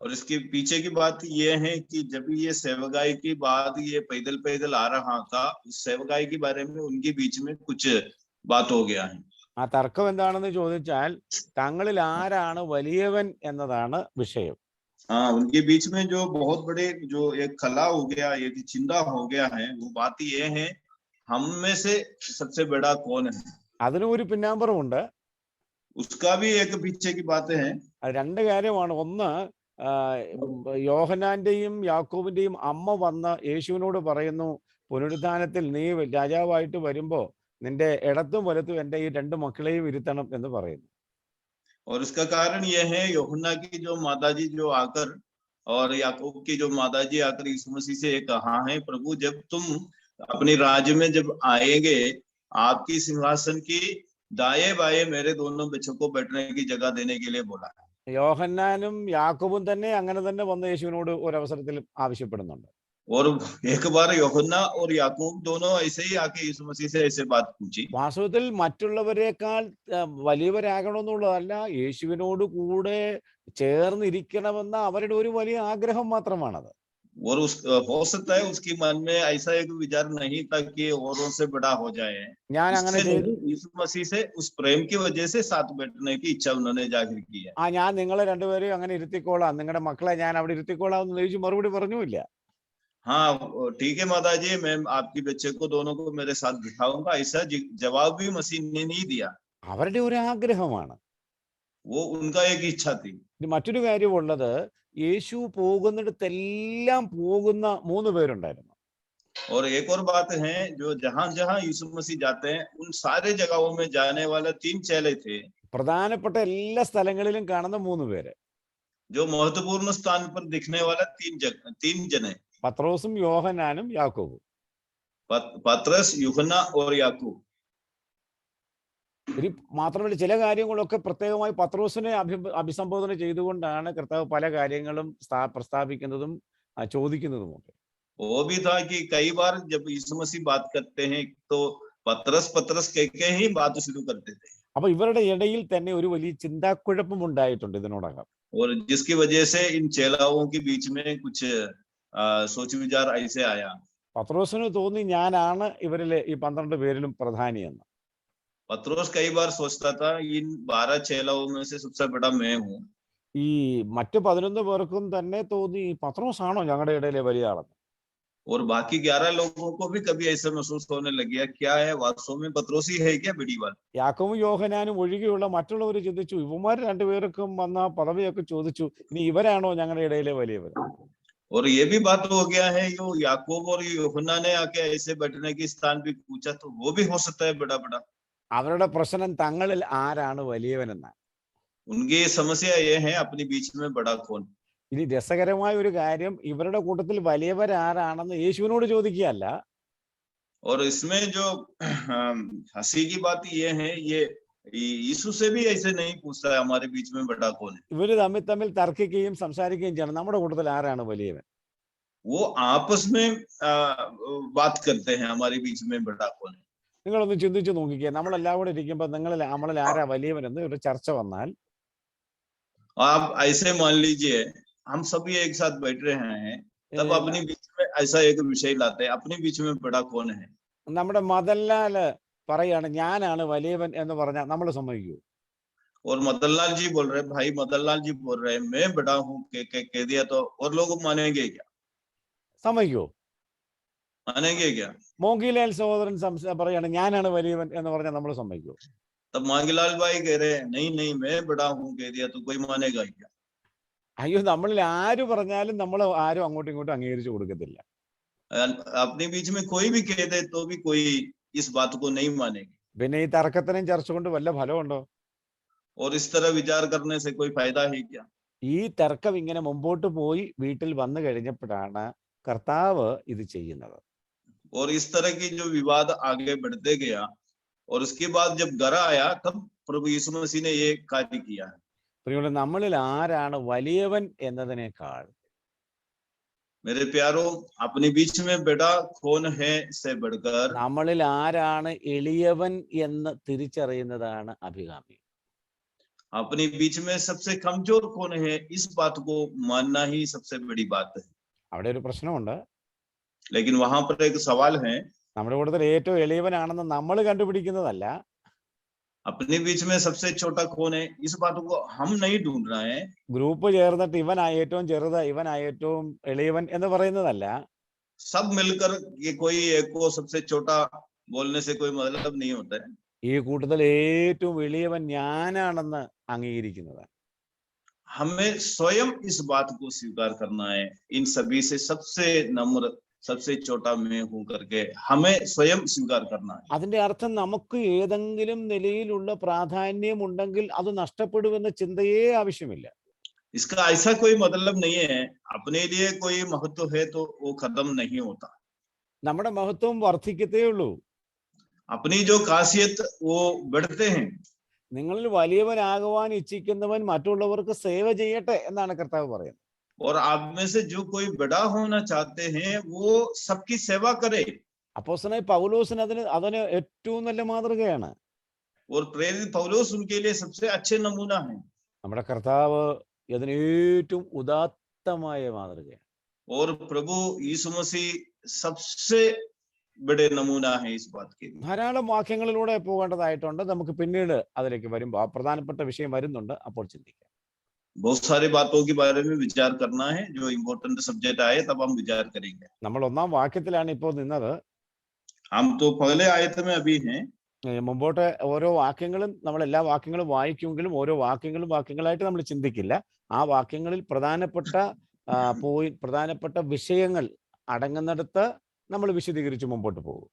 और इसके पीछे की बात ये है कि जब ये सेवकाई की बात ये पैदल पैदल आ रहा था, उस सेवकाई के बारे में उनके बीच में कुछ बात हो गया है। ആ തർക്കം എന്താണെന്ന് ചോദിച്ചാൽ, തങ്ങളിൽ ആരാണ് വലിയവൻ എന്നതാണ് വിഷയം. उनके बीच में जो बहुत बड़े जो एक खला हो गया, एक चिंता हो गया है, वो बात ये है हम में से सबसे बड़ा कौन है। അതിനും ഒരു പിന്നാമ്പുറമുണ്ട്. उसका भी एक पीछे की बात है। അത് രണ്ട് കാര്യമാണ്. ഒന്ന്, യോഹന്നാന്റെയും യാക്കോബിന്റെയും അമ്മ വന്ന് യേശുവിനോട് പറയുന്നു, പുനരുത്ഥാനത്തിൽ നീ രാജാവായിട്ട് വരുമ്പോ നിന്റെ ഇടത്തും വലത്തും എൻ്റെ ഈ രണ്ട് മക്കളെയും ഇരുത്തണം എന്ന് പറയുന്നു. और उसका कारण यह है, यूहन्ना की जो माताजी जो आकर और याकूब की जो माताजी आकर यीशु मसीह से कहा है, प्रभु जब तुम अपने राज्य में जब आएंगे, आपकी सिंहासन की दाएं बाएं मेरे दोनों बच्चों को बैठने की जगह देने के लिए बोला है। യോഹന്നാനും യാക്കോബും തന്നെ അങ്ങനെ തന്നെ വന്ന യേശുവിനോട് ഒരവസരത്തിൽ ആവശ്യപ്പെടുന്നുണ്ട്. और एक बार यूहन्ना और याकूब दोनों ऐसे ही आके यीशु मसीह से ऐसे बात पूछी। വാസ്തവത്തിൽ മറ്റുള്ളവരെക്കാൾ വലിയവരാകണമെന്നുള്ളതല്ല, യേശുവിനോട് കൂടെ ചേർന്നിരിക്കണമെന്ന അവരുടെ ഒരു വലിയ ആഗ്രഹം മാത്രമാണത്. और उस हो सकता है उसकी मन में ऐसा एक विचार नहीं था कि औरों से बड़ा हो जाए। ഞാൻ അങ്ങനെ यीशु मसीह से उस प्रेम की वजह से साथ बैठने की इच्छा उन्होंने जाहिर की है। ഞാൻ നിങ്ങളെ രണ്ടുപേരെയും അങ്ങനെ ഇരുത്തിക്കോളാം, നിങ്ങളുടെ മക്കളെ ഞാൻ അവിടെ ഇരുത്തിക്കോളാം എന്ന് യേശു മറുപടി പറഞ്ഞുമില്ല. हाँ ठीक है माताजी, मैं आपकी बच्चे को दोनों को मेरे साथ बिठाऊंगा, ऐसा जवाब भी मसीह ने नहीं दिया। അവരുടെ ഒരു ആഗ്രഹമാണ്. वो उनका एक इच्छा थी। മറ്റൊരു കാര്യമുള്ളത്, യേശു പോകുന്നിടത്തെല്ലാം പോകുന്ന 3 പേരുണ്ടായിരുന്നു. और एक और बात है, जो जहां जहां यीशु मसीह जाते हैं उन सारे जगहों में जाने वाले 3 चेले थे। പ്രധാനപ്പെട്ട എല്ലാ സ്ഥലങ്ങളിലും കാണുന്ന 3 പേര്. जो महत्वपूर्ण स्थान पर दिखने वाला तीन जन है, പത്രോസും യോഹന്നാനും യാക്കോബും. पतरस, यूहन्ना और याकूब. ഇനി മാത്രമല്ല ചില കാര്യങ്ങളൊക്കെ പ്രത്യേകമായി പത്രോസിനെ അഭിസംബോധന ചെയ്തുകൊണ്ടാണ് കർത്താവ് പല കാര്യങ്ങളും പ്രസ്താവിക്കുന്നതും ചോദിക്കുന്നതുമൊക്കെ. वो भी था कि कई बार जब यीशु मसीह बात करते हैं तो पतरस पतरस कह के ही बात शुरू करते थे. അപ്പൊ ഇവരുടെ ഇടയിൽ തന്നെ ഒരു വലിയ ചിന്താക്കുഴപ്പം ഉണ്ടായിട്ടുണ്ട് ഇതിനോടകം. और जिसकी वजह से इन चेलाओं के बीच में कुछ सोच विचार ऐसे आया. പത്രോസിന് തോന്നി ഞാനാണ് ഇവരിലെ ഈ 12 പേരിലും പ്രധാനിയെന്ന്. पतरस कई बार सोचता था इन 12 चेलाओं में से सबसे बड़ा मैं हूँ. ഈ മറ്റു 11 പേർക്കും തന്നെ തോന്നി പത്രോസ് ആണോ ഞങ്ങളുടെ ഇടയിലെ വലിയ ആളെന്ന്. और बाकी 11 लोगों को भी कभी ऐसा महसूस होने लग गया, क्या है वास्तव में पतरस ही है क्या बड़ी बात. യാക്കോബും യോഹന്നാനും ഒഴികെയുള്ള മറ്റുള്ളവർ ചിന്തിച്ചു ഇവന്മാർ രണ്ടുപേർക്കും വന്ന പദവിയൊക്കെ ചോദിച്ചു, ഇനി ഇവരാണോ ഞങ്ങളുടെ ഇടയിലെ വലിയവർ. और ये भी बात हो गया है, यो याकूब और यूहन्ना ने आके ऐसे बैठने की स्थान भी पूछा, तो वो भी हो सकता है बड़ा बड़ा. അവരുടെ പ്രശ്നം തങ്ങളിൽ ആരാണ് വലിയവനെന്നാണ്. उनकी समस्या ये है अपने बीच में बड़ा कौन. ഇനി രസകരമായ ഒരു കാര്യം, ഇവരുടെ കൂട്ടത്തിൽ വലിയവരാരാണെന്ന് യേശുവിനോട് ചോദിക്കുകയല്ല. और इसमें जो हंसी की बात ये है, ये यीशु से भी ऐसे नहीं पूछता है हमारे बीच में बड़ा कौन है. ഇവര് തമ്മിൽ തർക്കിക്കുകയും സംസാരിക്കുകയും ചെയ്യണം, നമ്മുടെ കൂട്ടത്തിൽ ആരാണ് വലിയവൻ. वो आपस में बात करते हैं हमारे बीच में बड़ा कौन है. നിങ്ങളൊന്ന് ചിന്തിച്ചു നോക്കിക്കുക, നമ്മളെല്ലാം കൂടെ ഇരിക്കുമ്പോൾ നമ്മളിൽ ആരാ വലിയവനെന്ന് ഒരു ചർച്ച വന്നാൽ, आप ऐसे मान लीजिए हम सभी एक साथ बैठ रहे हैं, तब अपने बीच में ऐसा एक विषय लाते हैं, अपने बीच में बड़ा कौन है. നമ്മുടെ മദൻലാല് പറയാണ് ഞാനാണ് വലിയവൻ എന്ന് പറഞ്ഞാൽ നമ്മൾ സമ്മതിക്കൂ? और मदनलाल जी बोल रहे, भाई मदनलाल जी बोल रहे मैं बड़ा हूँ कह दिया तो और लोग मानेंगे क्या? സമ്മതിക്കോ? मानेंगे क्या? മോങ്കിലാൽ സഹോദരൻ പറയാണ് ഞാനാണ് വലിയവൻ എന്ന് പറഞ്ഞാൽ നമ്മൾ സമ്മതിക്കോ? तब मांगीलाल भाई कह रहे नहीं मैं बड़ा हूँ कह दिया तो कोई मानेगा क्या? അയ്യോ, നമ്മളിൽ ആര് പറഞ്ഞാലും നമ്മൾ ആരും അങ്ങോട്ടും ഇങ്ങോട്ടും അംഗീകരിച്ചു കൊടുക്കത്തില്ല. अपने बीच में कोई भी कह दे तो भी कोई इस बात को नहीं मानेगी. പിന്നെ ഈ തർക്കത്തിനും ചർച്ച കൊണ്ട് വല്ല ഫലമുണ്ടോ? और इस तरह विचार करने से कोई फायदा है क्या? ഈ തർക്കം ഇങ്ങനെ മുമ്പോട്ട് പോയി വീട്ടിൽ വന്നു കഴിഞ്ഞപ്പോഴാണ് കർത്താവ് ഇത് ചെയ്യുന്നത്. और इस तरह की जो विवाद आगे बढ़ते गया और उसके बाद जब घर आया तब प्रभु यीशु मसीह ने ये कार्य किया है. പ്രിയമുള്ള, നമ്മളിൽ ആരാണ് വലിയവൻ എന്നതിനേക്കാൾ मेरे प्यारों, अपने बीच में बड़ा कौन है से बढ़कर നമ്മളിൽ ആരാണ് എളിയവൻ എന്ന് തിരിച്ചറിയുന്നതാണ് അഭികാമ്യം. अपने बीच में सबसे कमजोर कौन है इस बात को मानना ही सबसे बड़ी बात है. അവിടെ ഒരു പ്രശ്നമുണ്ട്. लेकिन वहां पर एक सवाल है, നമ്മുടെ കൂട്ടത്തിൽ ഏറ്റവും എളിയവനാണെന്ന് നമ്മൾ കണ്ടുപിടിക്കുന്നതല്ല, अपने बीच में सबसे छोटा कौन है इस बात को हम नहीं ढूंढ रहे हैं. ഗ്രൂപ്പ് ചേർന്നിട്ട് ഇവനായ ഏറ്റവും ചെറുത്, ഇവനായ ഏറ്റവും എളിയവൻ എന്ന് പറയുന്നതല്ല. सब मिलकर ये कोई एक को सबसे छोटा बोलने से कोई मतलब नहीं होता है. ഈ കൂട്ടത്തിൽ ഏറ്റവും എളിയവൻ ഞാനാണെന്ന് അംഗീകരിക്കുന്നത്. हमें स्वयं इस बात को स्वीकार करना है, इन सभी से सबसे नम्र सबसे छोटा मैं हूं करके हमें स्वयं स्वीकार करना है. അതിന്റെ അർത്ഥം നമുക്ക് ഏതെങ്കിലും നിലയിലുള്ള പ്രാധാന്യം ഉണ്ടെങ്കിൽ അത് നഷ്ടപ്പെടുമെന്ന ചിന്തയേ ആവശ്യമില്ല. इसका ऐसा कोई मतलब नहीं है अपने लिए कोई महत्व है तो वो खत्म नहीं होता. നമ്മുടെ മഹത്വം വർദ്ധിക്കത്തേ ഉള്ളൂ. अपनी जो खासियत वो बढ़ते हैं. നിങ്ങളിൽ വലിയവനാകുവാൻ ഇച്ഛിക്കുന്നവൻ മറ്റുള്ളവർക്ക് സേവ ചെയ്യട്ടെ എന്നാണ് കർത്താവ് പറയുന്നത്. और आप में से जो कोई बड़ा होना चाहते हैं वो सबकी सेवा करे. അപ്പോസ്തലനായ പൗലോസിന് അതിന് ഏറ്റവും നല്ല മാതൃകയാണ്. और प्रेरित पौलुस उनके लिए सबसे अच्छे नमूना है. നമ്മുടെ കർത്താവ് അതിന് ഏറ്റവും ഉദാത്തമായ മാതൃകയാണ്. और प्रभु यीशु मसीह सबसे बड़े नमूना है इस बात के लिए. ധാരാളം വാക്യങ്ങളിലൂടെ പോകേണ്ടതായിട്ടുണ്ട്. നമുക്ക് പിന്നീട് അതിലേക്ക് വരുമ്പോൾ ആ പ്രധാനപ്പെട്ട വിഷയം വരുന്നുണ്ട്, അപ്പോൾ ചിന്തിക്കാം. बहुत सारे बातों के बारे में विचार करना है, जो इम्पोर्टेंट सब्जेक्ट आए तब हम विचार करेंगे. നമ്മൾ 1-ാം വാക്യത്തിലാണ് ഇപ്പോൾ നിന്നത്. हम तो पहले आयत में अभी हैं. മുമ്പോട്ട് ഓരോ വാക്യങ്ങളും നമ്മൾ എല്ലാ വാക്യങ്ങളും വായിക്കുമെങ്കിലും ഓരോ വാക്യങ്ങളായിട്ട് നമ്മൾ ചിന്തിക്കില്ല. ആ വാക്യങ്ങളിൽ പ്രധാനപ്പെട്ട വിഷയങ്ങൾ അടങ്ങുന്നിടത്ത് നമ്മൾ വിശദീകരിച്ച് മുമ്പോട്ട് പോകും.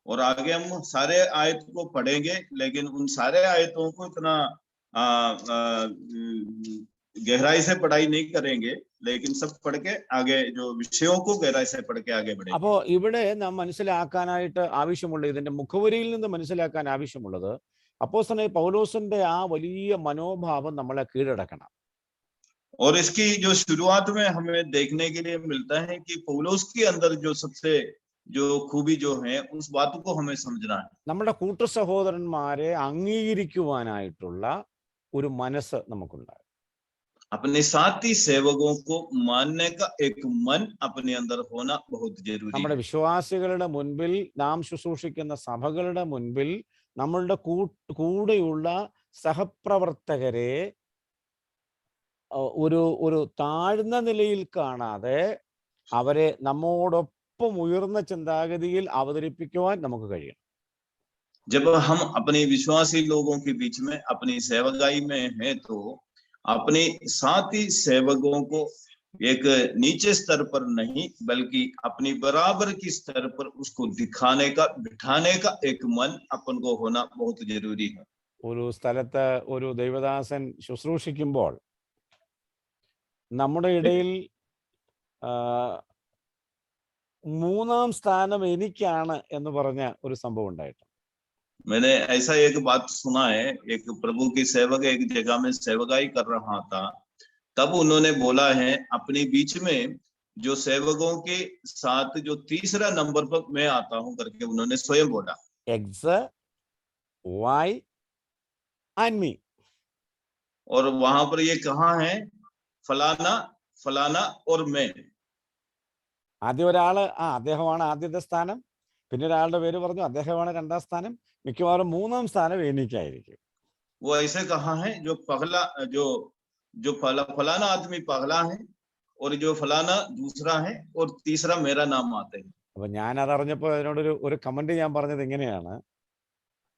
और आगे हम सारे आयत को पढ़ेंगे, लेकिन उन सारे आयतों को इतना गहराई से पढ़ाई नहीं करेंगे, लेकिन सब पढ़ के आगे जो विषयों को गहराई से पढ़ के आगे बढ़ेंगे. അപ്പോൾ ഇവിടെ നാം മനസ്സിലാക്കാനായിട്ട് ആവശ്യമുള്ള ഇതിന്റെ മുഖവരിയിൽ നിന്ന് മനസ്സിലാക്കാൻ ആവശ്യമുള്ളത് അപ്പോസ്തലനായ പൗലോസിന്റെ ആ വലിയ മനോഭാവം നമ്മളെ കീഴടക്കണം. और इसकी जो शुरुआत में हमें देखने के लिए मिलता है कि पौलुस के अंदर जो सबसे जो खूबी जो है उस बात को हमें समझना है. നമ്മുടെ കൂട്ട സഹോദരന്മാരെ അംഗീകരിക്കുവാനായിട്ടുള്ള ഒരു മനസ്സ് നമുക്കുണ്ടാകും. अपने साथी सेवकों को मानने का एक मन अपने अंदर होना बहुत जरूरी നമ്മുടെ है. വിശ്വാസികളുടെ മുൻപിൽ നാം ശുശ്രൂഷിക്കുന്ന സഭകളുടെ മുൻപിൽ നമ്മളുടെ കൂടെയുള്ള സഹപ്രവർത്തകരെ ഒരു താഴ്ന്ന നിലയിൽ കാണാതെ അവരെ നമ്മോടൊപ്പം ഉയർന്ന ചിന്താഗതിയിൽ അവതരിപ്പിക്കുവാൻ നമുക്ക് കഴിയണം. जब हम अपने विश्वासी लोगों के बीच में अपनी सेवकाई में हैं तो अपने साथी सेवकों को एक नीचे स्तर पर नहीं बल्कि अपनी बराबर की स्तर पर उसको दिखाने का बिठाने का एक मन अपन को होना बहुत जरूरी है. ഒരു സ്ഥലത്ത് ഒരു ദൈവദാസൻ ശുശ്രൂഷിക്കുമ്പോൾ നമ്മുടെ ഇടയിൽ മൂന്നാം സ്ഥാനം എനിക്കാണ് എന്ന് പറഞ്ഞ ഒരു സംഭവം ഉണ്ടായിട്ടുണ്ട്. मैंने ऐसा एक बात सुना है, एक प्रभु की सेवक एक जगह में सेवकाई कर रहा था, तब उन्होंने बोला है अपने बीच में जो सेवकों के साथ जो तीसरा नंबर पर मैं आता हूं करके उन्होंने स्वयं बोला. X, Y and me. और वहां पर ये कहा है फलाना फलाना और मैं. ആദ്യം ഒരാള് അദ്ദേഹമാണ് ആദ്യത്തെ സ്ഥാനം, പിന്നെ ഒരാളുടെ പേര് പറഞ്ഞു അദ്ദേഹമാണ് രണ്ടാം സ്ഥാനം, മിക്കവാറും മൂന്നാം സ്ഥാനം എനിക്കായിരിക്കും. वो ऐसे कहा है जो पहला जो फलाना आदमी पहला है और जो फलाना दूसरा है और तीसरा मेरा नाम आते हैं. അപ്പൊ ഞാൻ അതറിഞ്ഞപ്പോ അതിനോടൊരു കമന്റ് ഞാൻ പറഞ്ഞത് ഇങ്ങനെയാണ്,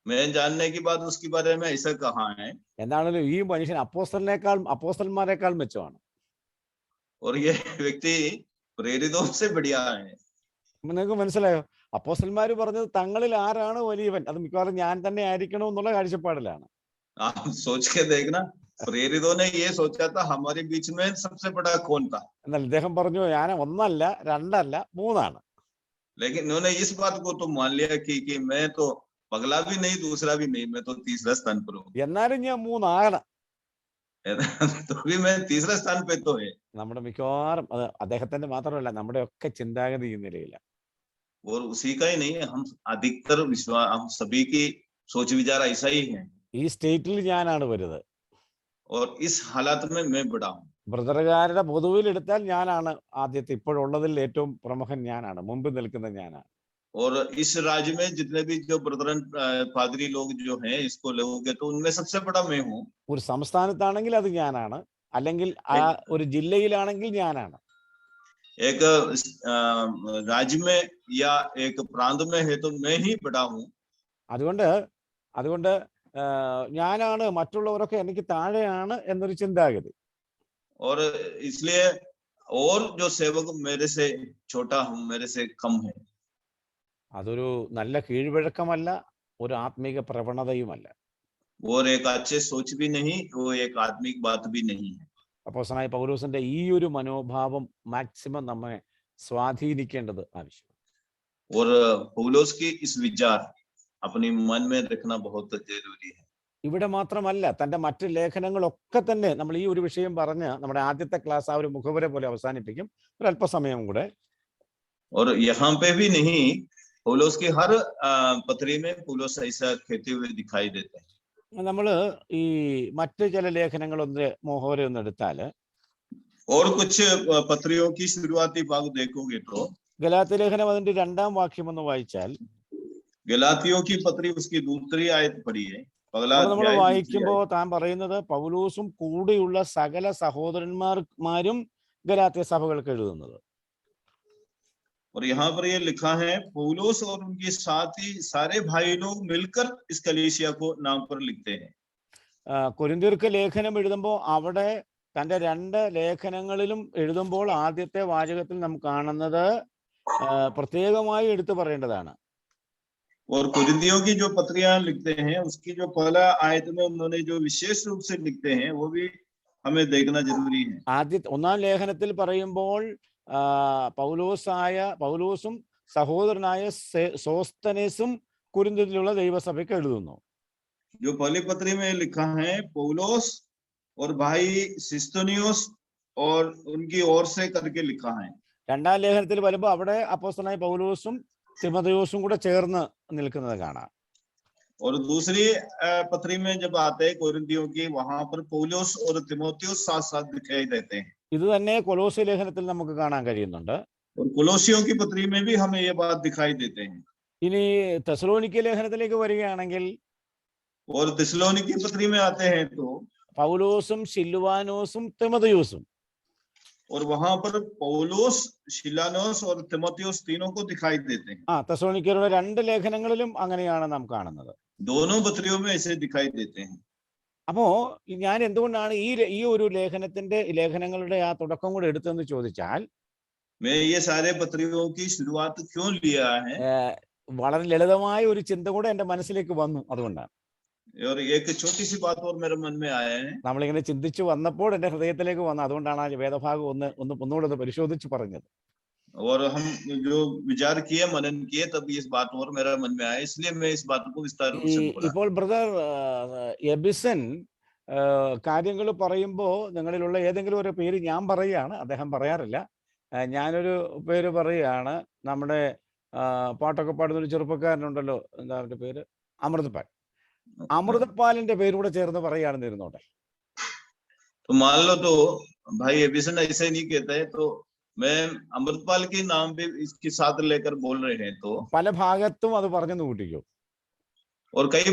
मैं जानने के बाद उसके बारे में ऐसा कहा है. എന്താണല്ലോ ഈ മനുഷ്യൻ അപ്പോസ്തലന്മാരെക്കാൾ മെച്ചമാണ്. और ये व्यक्ति प्रेरितों से बढ़िया है. നിങ്ങൾക്ക് മനസ്സിലായോ? അപ്പോസ്തലന്മാർ പറഞ്ഞത് തങ്ങളിൽ ആരാണ് വലിയവൻ, അത് മിക്കവാറും ഞാൻ തന്നെ ആയിരിക്കണം എന്നുള്ള കാഴ്ചപ്പാടിലാണ്. आप सोच के देखना, प्रेरितों ने ये सोचा था हमारे बीच में सबसे बड़ा कौन था. എന്നാൽ ഇദ്ദേഹം പറഞ്ഞു ഞാൻ ഒന്നല്ല രണ്ടല്ല മൂന്നാണ്. लेकिन उन्होंने इस बात को तो मान लिया कि मैं तो पगला भी नहीं दूसरा भी नहीं, मैं तो तीसरा स्थान पर हूँ. എന്നാലും ഞാൻ മൂന്നാണ്. तो भी मैं तीसरा स्थान पे तो है. നമ്മുടെ മിക്കവാറും അത് അദ്ദേഹത്തിന്റെ മാത്രമല്ല നമ്മുടെ ഒക്കെ ചിന്താഗതി ഈ നിലയിലാണ്. और उसी का ही नहीं है, हम अधिकतर विश्वास हम सभी की सोच विचार ऐसा ही है. ഈ സ്റ്റേറ്റിൽ ഞാനാണ് വരുന്നത്. और इस हालात में मैं बड़ा हूँ. ബ്രദറുകാരുടെ പൊതുവിൽ എടുത്താൽ ഞാനാണ് ആദ്യത്തെ, ഇപ്പോഴുള്ളതിൽ ഏറ്റവും പ്രമുഖൻ ഞാനാണ്, മുമ്പിൽ നിൽക്കുന്ന ഞാനാണ്. और इस राज्य में जितने भी जो ब्रदरन पादरी लोग जो हैं इसको लोगे तो उनमें सबसे बड़ा मैं हूँ. ഒരു സംസ്ഥാനത്താണെങ്കിൽ അത് ഞാനാണ്, അല്ലെങ്കിൽ ആ ഒരു ജില്ലയിലാണെങ്കിൽ ഞാനാണ്. एक राज्य में या एक प्रांत में है तो मैं ही बड़ा हूँ. അതുകൊണ്ട് ഞാനാണ്, മറ്റുള്ളവരൊക്കെ എനിക്ക് താഴെയാണ് എന്നൊരു ചിന്താഗതി. और इसलिए और जो सेवक मेरे से छोटा हूँ, मेरे से कम है. അതൊരു നല്ല കീഴ്വഴക്കമല്ല, ഒരു ആത്മീക പ്രവണതയുമല്ല. और एक अच्छे सोच भी नहीं, वो एक आत्मिक बात भी नहीं है. അപ്പോസ്തലനായ പൗലോസിന്റെ ഈ ഒരു മനോഭാവം മാക്സിമം നമ്മെ സ്വാധീനിക്കേണ്ടത് ആവശ്യം. और पौलुस की इस विचार अपने मन में रखना बहुत जरूरी है. ഇവിടെ മാത്രമല്ല, തന്റെ മറ്റ് ലേഖനങ്ങളൊക്കെ തന്നെ നമ്മൾ ഈ ഒരു വിഷയം പറഞ്ഞ് നമ്മുടെ ആദ്യത്തെ ക്ലാസ് ആ ഒരു മുഖവര പോലെ അവസാനിപ്പിക്കും, ഒരല്പസമയം കൂടെ. और यहाँ पे भी नहीं, पौलुस की हर पत्री में पौलुस ऐसा कहते हुए दिखाई देते हैं. നമ്മൾ ഈ മറ്റ് ചില ലേഖനങ്ങളൊന്ന് മുഖവര ഒന്ന് എടുത്താൽ, और कुछ पत्रियों की शुरुआती भाग देखोगे तो ഗലാത്യ ലേഖനം അതിന്റെ 2-ാം വാക്യം ഒന്ന് വായിച്ചാൽ, गलातियों की पत्री उसकी दूसरी आयत पढ़ी है. നമ്മൾ വായിക്കുമ്പോൾ താൻ പറയുന്നത് പൗലോസും കൂടെയുള്ള സകല സഹോദരന്മാരും ഗലാത്യ സഭകൾക്ക് എഴുതുന്നത്. और यहाँ पर ये लिखा है पौलुस और उनके साथी सारे भाई लोग मिलकर इस कलीसिया को नाम पर लिखते हैं. കൊരിന്ത്യർക്ക് ലേഖനം എഴുതുമ്പോൾ അവിടെ തന്റെ 2 ലേഖനങ്ങളിലും എഴുതുമ്പോൾ ആദ്യത്തെ വാചകത്തിൽ നാം കാണുന്നത് പ്രത്യേകമായി എടുത്തു പറയേണ്ടതാണ്. और कुरिन्थियों की जो पत्रियां लिखते हैं उसकी जो पहला आयत में उन्होंने जो विशेष रूप से लिखते हैं वो भी हमें देखना जरूरी है। ആദ്യത്തെ ഒന്നാം ലേഖനത്തിൽ പറയുമ്പോൾ പൗലോസും സഹോദരനായ സോസ്തനേസും കുരിന്തിലുള്ള ദൈവസഭയ്ക്ക് എഴുതുന്നു. जो पहली पत्री में लिखा है पौलोस और भाई सिस्तोनियोस और उनकी ओर से करके लिखा है. രണ്ടാം ലേഖനത്തിൽ വരുമ്പോൾ അവിടെ അപ്പോസ്തലനായ പൗലോസും തിമോഥെയോസും കൂടെ ചേർന്ന് നിൽക്കുന്നത് കാണാം. और दूसरी पत्री में जब आते हैं कोरिन्थियों की, वहां पर पौलोस और तिमोथियोस साथ साथ दिखाई देते हैं. ഇത് തന്നെ കൊലോസ്യ ലേഖനത്തിൽ നമുക്ക് കാണാൻ കഴിയുന്നുണ്ട്. और कोलोसियों की पत्री में भी हमें ये बात दिखाई देते हैं. ഇനി തെസലോനിക്ക ലേഖനത്തിലേക്ക് വരികയാണെങ്കിൽ और थिस्सलुनीकी पत्री में आते हैं तो പൗലോസും സിൽവാനോസും തിമോഥെയോസും, और वहां पर पौलोस, शिलानोस और तिमोथियोस तीनों को दिखाई देते हैं. തെസലോനിക്കയുടെ രണ്ട് ലേഖനങ്ങളിലും അങ്ങനെയാണ് നാം കാണുന്നത്. दोनों पत्रियों में ऐसे दिखाई देते हैं. അപ്പോ ഞാൻ എന്തുകൊണ്ടാണ് ഈ ഒരു ലേഖനങ്ങളുടെ ആ തുടക്കം കൂടെ എടുത്തെന്ന് ചോദിച്ചാൽ, मैं ये सारे पत्रियों की शुरुआत क्यों लिया है? വളരെ ലളിതമായ ഒരു ചിന്ത കൂടെ എന്റെ മനസ്സിലേക്ക് വന്നു. അതുകൊണ്ടാണ് और एक छोटी सी बात और मेरे मन में आया है. നമ്മളിങ്ങനെ ചിന്തിച്ചു വന്നപ്പോൾ എന്റെ ഹൃദയത്തിലേക്ക് വന്നു. അതുകൊണ്ടാണ് ആ വേദഭാഗം ഒന്നുകൂടെ പരിശോധിച്ച് പറഞ്ഞത്. और हम जो विचार किए, मनन किए, तब इस बात और मेरा मन में आया, इसलिए मैं इस बात को विस्तार रूप से बोला. ഇപ്പോൾ ബ്രദർ എബിസൺ കാര്യങ്ങൾ പറയുമ്പോൾ നിങ്ങളിലുള്ള ഏതെങ്കിലും ഒരു പേര് ഞാൻ പറയുകയാണ്, അദ്ദേഹം പറയാറില്ല. ഞാനൊരു പേര് പറയുകയാണ്. നമ്മുടെ പാട്ടൊക്കെ പാടുന്ന ഒരു ചെറുപ്പക്കാരനുണ്ടല്ലോ, എന്താ അവന്റെ പേര്, അമൃതപാൽ. അമൃതപാലിന്റെ പേരൂടെ ചേർന്ന് പറയുകയാണെന്ന് ഇരുന്നോട്ടെ. तो मान लो तो भाई एबिसन ऐसे नहीं कहते हैं, तो मैं अमृतपाल के नाम भी इसके साथ लेकर बोल रहे हैं, तो പല ഭാഗത്തും അത് പറഞ്ഞെന്ന് കൂട്ടിക്കും. और कई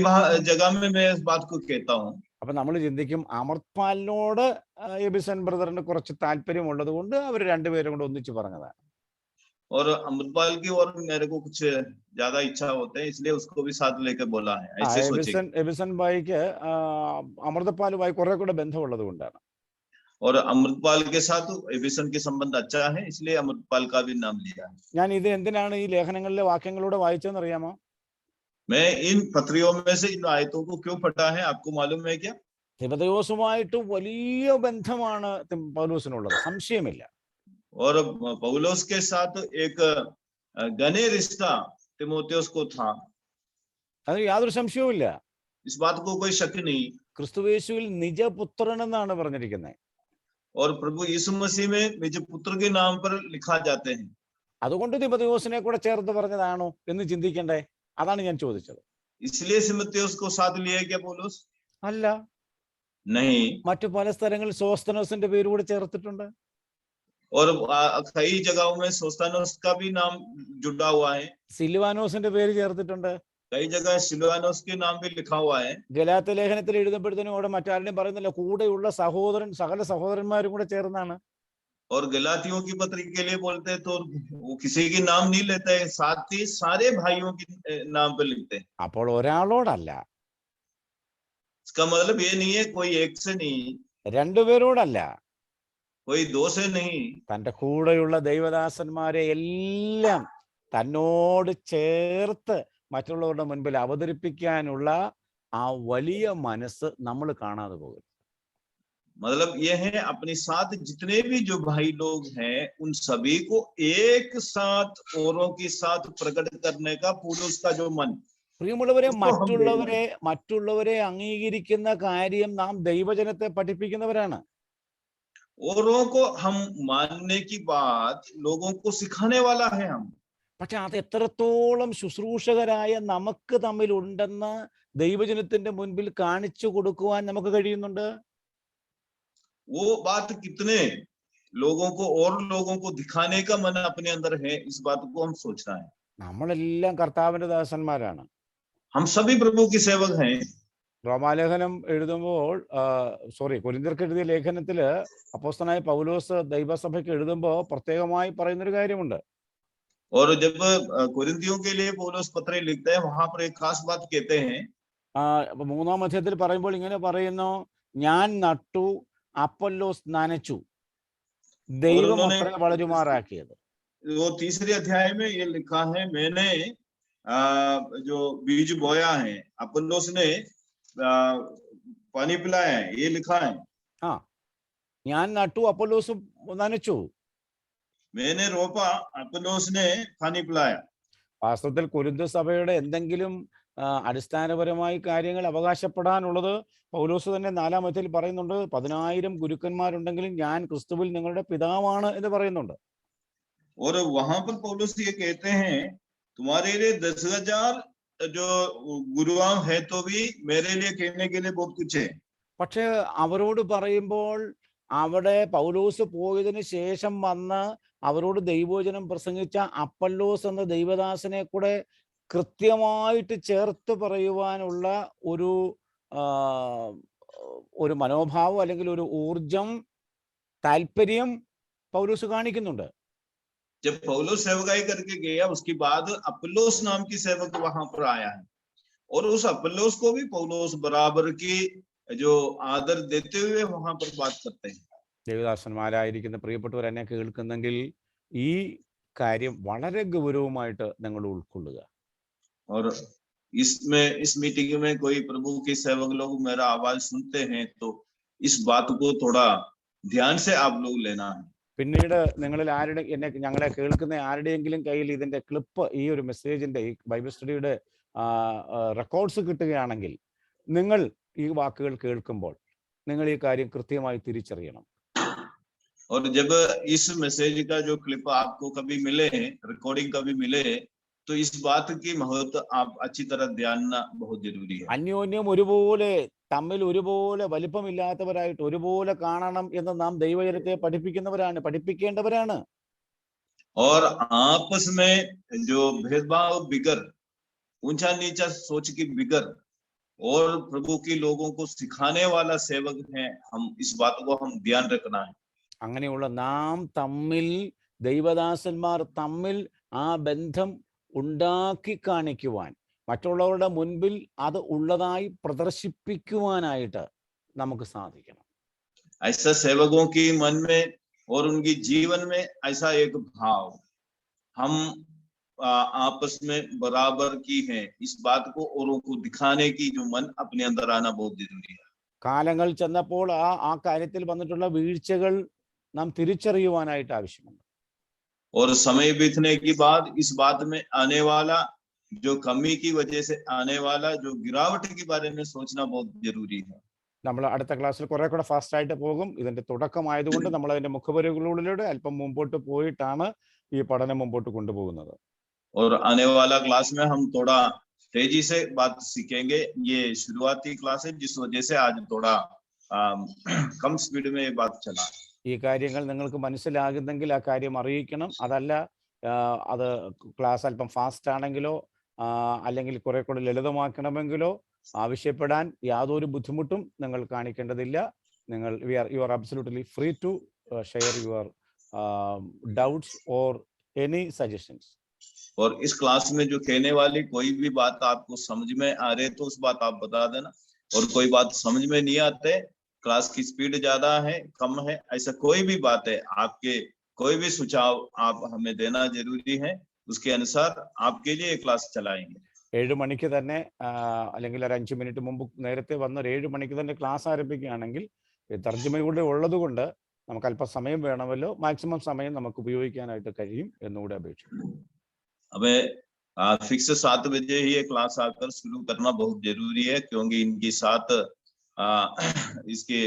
जगह में मैं इस बात को कहता हूँ. അപ്പൊ നമ്മൾ ചിന്തിക്കും അമൃത്പാലിനോട് എബിസൺ ബ്രദറിന് കുറച്ച് താല്പര്യമുള്ളത് കൊണ്ട് അവർ രണ്ടുപേരും കൂടെ ഒന്നിച്ച് പറഞ്ഞതാണ്. और अमृतपाल की और मेरे को कुछ ज्यादा इच्छा होते हैं, इसलिए उसको भी साथ लेकर बोला है. ऐसे सोचिए. എബിസൺ ഭായിക്ക് അമൃതപാലുമായി കുറെ കൂടെ ബന്ധമുള്ളത് കൊണ്ടാണ്. और अमृतपाल के साथ एबिसन के संबंध अच्छा है, इसलिए अमृतपाल का भी नाम लिया है. ഞാൻ ഇത് എന്തിനാണ് ഈ ലേഖനങ്ങളിലെ വാക്യങ്ങളിലൂടെ വായിച്ചതെന്ന് അറിയാമോ? मैं इन पत्रियों में से इन आयतों को क्यों पढ़ा है, आपको मालूम है क्या? തിമോഥെയോസുമായിട്ട് വലിയ ബന്ധമാണ് പൗലോസിനുള്ളത്, സംശയമില്ല. और पौलोस के साथ एक घने रिश्ता तिमोथियोस को था, അത് യാതൊരു സംശയവുമില്ല. इस बात को कोई शक नहीं. ക്രിസ്തുയേശുവിൽ നിജപുത്രൻ എന്നാണ് പറഞ്ഞിരിക്കുന്നത്. और प्रभु यीशु मसीह में निज पुत्र के नाम पर लिखा जाते हैं. അതുകൊണ്ട് തിമോഥെയോസിനെ കൂടെ ചേർത്ത് പറഞ്ഞതാണോ എന്ന് ചിന്തിക്കണ്ടേ? അതാണ് ഞാൻ ചോദിച്ചത്. इसलिए तिमोथियोस को साथ लिया क्या पौलुस? അല്ല, नहीं. മറ്റു പല സ്ഥലങ്ങളിൽ സോസ്തനോസിന്റെ പേര് കൂടെ ചേർത്തിട്ടുണ്ട്. और कई जगहों में सोस्तानोस का भी नाम जुड़ा हुआ है. സിൽവാനോസിന്റെ പേര് ചേർത്തിട്ടുണ്ട്. कई जगह सिलवानोस के नाम भी लिखा हुआ है. ഗലാത്യ ലേഖനത്തിൽ എഴുതപ്പെടുന്നതിനും അവിടെ മറ്റാരുടെയും പറയുന്നില്ല, കൂടെയുള്ള സകല സഹോദരന്മാരും കൂടെ ചേർന്നാണ്. और गलातियों की पत्री के लिए बोलते हैं तो वो किसी की नाम नहीं लेते हैं, साथ ही सारे भाइयों की नाम पे लिखते हैं. അപ്പോൾ ഒരാളോടല്ല, इसका मतलब ये नहीं है कोई एक से नहीं, രണ്ടുപേരോടല്ല, कोई दो से नहीं. തന്റെ കൂടെയുള്ള ദൈവദാസന്മാരെ എല്ലാം തന്നോട് ചേർത്ത് മറ്റുള്ളവരുടെ മുൻപിൽ അവതരിപ്പിക്കാനുള്ള ആ വലിയ മനസ്സ് നമ്മൾ കാണാതെ പോകും. मतलब ये है अपने साथ जितने भी जो भाई लोग हैं उन सभी को एक साथ औरों के साथ प्रकट करने का पौलुस का जो मन. പ്രിയമുള്ളവരെ, മറ്റുള്ളവരെ അംഗീകരിക്കുന്ന കാര്യം നാം ദൈവജനത്തെ പഠിപ്പിക്കുന്നവരാണ്. औरों को हम मानने की बात लोगों को सिखाने वाला है हम. പക്ഷെ അത് എത്രത്തോളം ശുശ്രൂഷകരായ നമുക്ക് തമ്മിൽ ഉണ്ടെന്ന് ദൈവജനത്തിന്റെ മുൻപിൽ കാണിച്ചു കൊടുക്കുവാൻ നമുക്ക് കഴിയുന്നുണ്ട്. वो बात कितने लोगों को और लोगों को दिखाने का मन अपने अंदर है, इस बात को हम सोचना है. നമ്മളെല്ലാം കർത്താവിന്റെ ദാസന്മാരാണ്. हम सभी प्रभु की सेवक हैं. റോമാലേഖനം എഴുതുമ്പോൾ കൊരിന്ത്യർക്ക് എഴുതിയ ലേഖനത്തില് അപ്പോസ്തലനായ പൗലോസ് ദൈവസഭയ്ക്ക് എഴുതുമ്പോൾ പ്രത്യേകമായി പറയുന്നൊരു കാര്യമുണ്ട്. और जब कोरिन्थियों के लिए पौलुस पत्र लिखते हैं, वहां पर एक खास बात कहते हैं. 3-ാം അധ്യായത്തിൽ പറയുമ്പോൾ ഇങ്ങനെ പറയുന്നു, ഞാൻ നട്ടു, അപ്പൊല്ലോസ് നനച്ചു, ദൈവം അത്രേ വളരുമാറാക്കിയത്. वो तीसरे अध्याय में ये लिखा है, मैंने जो बीज बोया है, अपोलोस ने पानी पिलाया है, ये लिखा है. हाँ, ഞാൻ നട്ടു, അപ്പൊല്ലോസ് നനച്ചു. मैंने रोपा, अपुल्लोस ने पानी पिलाया। വാസ്തവത്തിൽ കൊരിന്ത് സഭയുടെ എന്തെങ്കിലും അടിസ്ഥാനപരമായി കാര്യങ്ങൾ അവകാശപ്പെടാനുള്ളത് പൗലോസ് തന്നെ 4-ാം അധ്യായത്തിൽ പറയുന്നുണ്ട്. 10,000 ഗുരുക്കന്മാരുണ്ടെങ്കിലും ഞാൻ ക്രിസ്തുവിൽ നിങ്ങളുടെ പിതാവാണ് എന്ന് പറയുന്നുണ്ട്. और वहां पर पौलुस ये कहते हैं, तुम्हारे लिए 10,000 जो गुरुआं है तो भी मेरे लिए कहने के लिए बहुत कुछ है. പക്ഷെ അവരോട് പറയുമ്പോൾ അവിടെ പൗലോസ് പോയതിനു ശേഷം വന്ന് അവരോട് ദൈവവചനം പ്രസംഗിച്ച അപ്പല്ലോസ് എന്ന ദൈവദാസനെ കൂടെ കൃത്യമായിട്ട് ചേർത്ത് പറയുവാനുള്ള ഒരു മനോഭാവം അല്ലെങ്കിൽ ഒരു ഊർജം, താല്പര്യം പൗലോസ് കാണിക്കുന്നുണ്ട്. जब पौलुस सेवकाई करके गया उसके बाद अपुल्लोस नाम की सेवक वहां पर आया है, और उस अपुल्लोस को भी पौलुस बराबर की जो आदर देते हुए वहां पर बात करते हैं. ദേവദാസന്മാരായിരിക്കുന്ന പ്രിയപ്പെട്ടവർ എന്നെ കേൾക്കുന്നെങ്കിൽ ഈ കാര്യം വളരെ ഗൗരവമായിട്ട് നിങ്ങൾ ഉൾക്കൊള്ളുക. और इस मीटिंग में कोई प्रभु के सेवक लोग मेरा आवाज सुनते हैं तो इस बात को थोड़ा ध्यान से आप लोग लेना है. പിന്നീട് നിങ്ങളിൽ ഞങ്ങളെ കേൾക്കുന്ന ആരുടെയെങ്കിലും കയ്യിൽ ഇതിന്റെ ക്ലിപ്പ്, ഈ ഒരു മെസ്സേജിന്റെ, ഈ ബൈബിൾ സ്റ്റഡിയുടെ റെക്കോർഡ്സ് കിട്ടുകയാണെങ്കിൽ നിങ്ങൾ ഈ വാക്കുകൾ കേൾക്കുമ്പോൾ നിങ്ങൾ ഈ കാര്യം കൃത്യമായി തിരിച്ചറിയണം. और जब इस मैसेज का जो क्लिप आपको कभी मिले, रिकॉर्डिंग कभी मिले, तो इस बात की महत्व आप अच्छी तरह ध्यान देना बहुत जरूरी है. അന്യോന്യം ഒരുപോലെ, തമ്മിൽ ഒരുപോലെ വലിപ്പമില്ലാത്തവരായിട്ട് ഒരുപോലെ കാണണം എന്ന് നാം ദൈവജനത്തെ പഠിപ്പിക്കേണ്ടവരാണ്. और आपस में जो भेदभाव बिगर, ऊंचा नीचा सोच की बिगर, और प्रभु की लोगों को सिखाने वाला सेवक है हम. इस बात को हम ध्यान रखना है. അങ്ങനെയുള്ള നാം തമ്മിൽ, ദൈവദാസന്മാർ തമ്മിൽ ആ ബന്ധം ഉണ്ടാക്കി കാണിക്കുവാൻ, മറ്റുള്ളവരുടെ മുൻപിൽ അത് ഉള്ളതായി പ്രദർശിപ്പിക്കുവാനായിട്ട് നമുക്ക് സാധിക്കണം. ऐसा सेवकों की मन में और उनकी जीवन में ऐसा एक भाव हम आपस में बराबर की है, इस बात को औरों को दिखाने की जो मन अपने अंदर आना बहुत जरूरी है. കാലങ്ങൾ ചെന്നപ്പോൾ ആ കാര്യത്തിൽ വന്നിട്ടുള്ള വീഴ്ചകൾ നാം തിരിച്ചറിയുവാനായിട്ട് ആവശ്യമുണ്ട്. और समय बीतने के बाद इस बात में आने वाला जो कमी की वजह से आने वाला जो गिरावट के बारे में सोचना बहुत जरूरी है. നമ്മൾ അടുത്ത ക്ലാസ്സിൽ കുറെ കൂടെ ഫാസ്റ്റ് ആയിട്ട് പോകും. ഇതിന്റെ തുടക്കമായതുകൊണ്ട് നമ്മൾ അതിന്റെ മുഖവരികളിലൂടെ അല്പം മുമ്പോട്ട് പോയിട്ടാണ് ഈ പഠനം മുമ്പോട്ട് കൊണ്ടുപോകുന്നത്. और आने वाला क्लास में हम थोड़ा तेजी से बात सीखेंगे. ये शुरुआती क्लास है, जिस वजह से आज थोड़ा कम स्पीड में बात चला. ഈ കാര്യങ്ങൾ നിങ്ങൾക്ക് മനസ്സിലാകുന്നെങ്കിൽ ആ കാര്യം അറിയിക്കണം. അതല്ല, അത് ക്ലാസ് അല്പം ഫാസ്റ്റ് ആണെങ്കിലോ അല്ലെങ്കിൽ കുറെ കൂടെ ലളിതമാക്കണമെങ്കിലോ ആവശ്യപ്പെടാൻ യാതൊരു ബുദ്ധിമുട്ടും നിങ്ങൾ കാണിക്കേണ്ടതില്ല. you are absolutely free to share your doubts or any suggestions. और इस क्लास में जो कहने वाली कोई भी बात आपको समझ में आ रहे तो उस बात आप बता देना, और कोई बात समझ में नहीं आते, क्लास की स्पीड ज्यादा है कम है, ऐसा कोई भी बात है, आपके कोई भी सुझाव आप हमें देना जरूरी है. उसके अनुसार आपके लिए क्लास चलाएंगे. 7 മണിക്ക് തന്നെ അല്ലെങ്കിൽ ഒരു 5 മിനിറ്റ് മുമ്പ് നേരത്തെ വന്ന് 7 മണിക്ക് തന്നെ ക്ലാസ് ആരംഭിക്കുകയാണെങ്കിൽ തർജ്ജമ ഉള്ളത് കൊണ്ട് നമുക്ക് അല്പം സമയം വേണമല്ലോ, മാക്സിമം സമയം നമുക്ക് ഉപയോഗിക്കാനായിട്ട് കഴിയും എന്നുകൂടെ അപേക്ഷിക്കുന്നു. हमें फिक्स 7 बजे ही ये क्लास आकर शुरू करना बहुत जरूरी है, क्योंकि इनके साथ इसके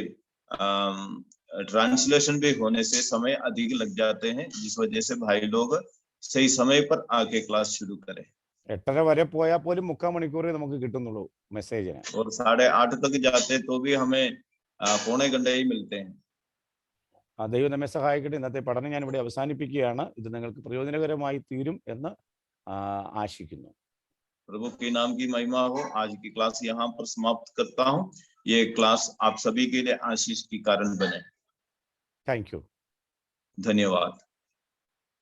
ट्रांसलेशन भी होने से समय अधिक लग जाते हैं, जिस वजह से भाई लोग सही समय पर आके क्लास शुरू करें. 8:30 വരെ പോയാൽ പോലും 3/4 മണിക്കൂറേ നമുക്ക് കിട്ടുന്നുള്ളൂ മെസ്സേജിന്. और 8:30 तक जाते तो भी हमें पौने घंटे ही मिलते हैं. ദൈവം നമ്മെ സഹായിക്കട്ടെ. ഇന്നത്തെ പഠനം ഞാൻ ഇവിടെ അവസാനിപ്പിക്കുകയാണ്. ഇത് നിങ്ങൾക്ക് പ്രയോജനകരമായി തീരും എന്ന് ആശിക്കുന്നു. प्रभु के नाम की महिमा हो. आज की क्लास यहाँ पर समाप्त करता हूँ. ये क्लास आप सभी के लिए आशीष की कारण बने. Thank you. धन्यवाद.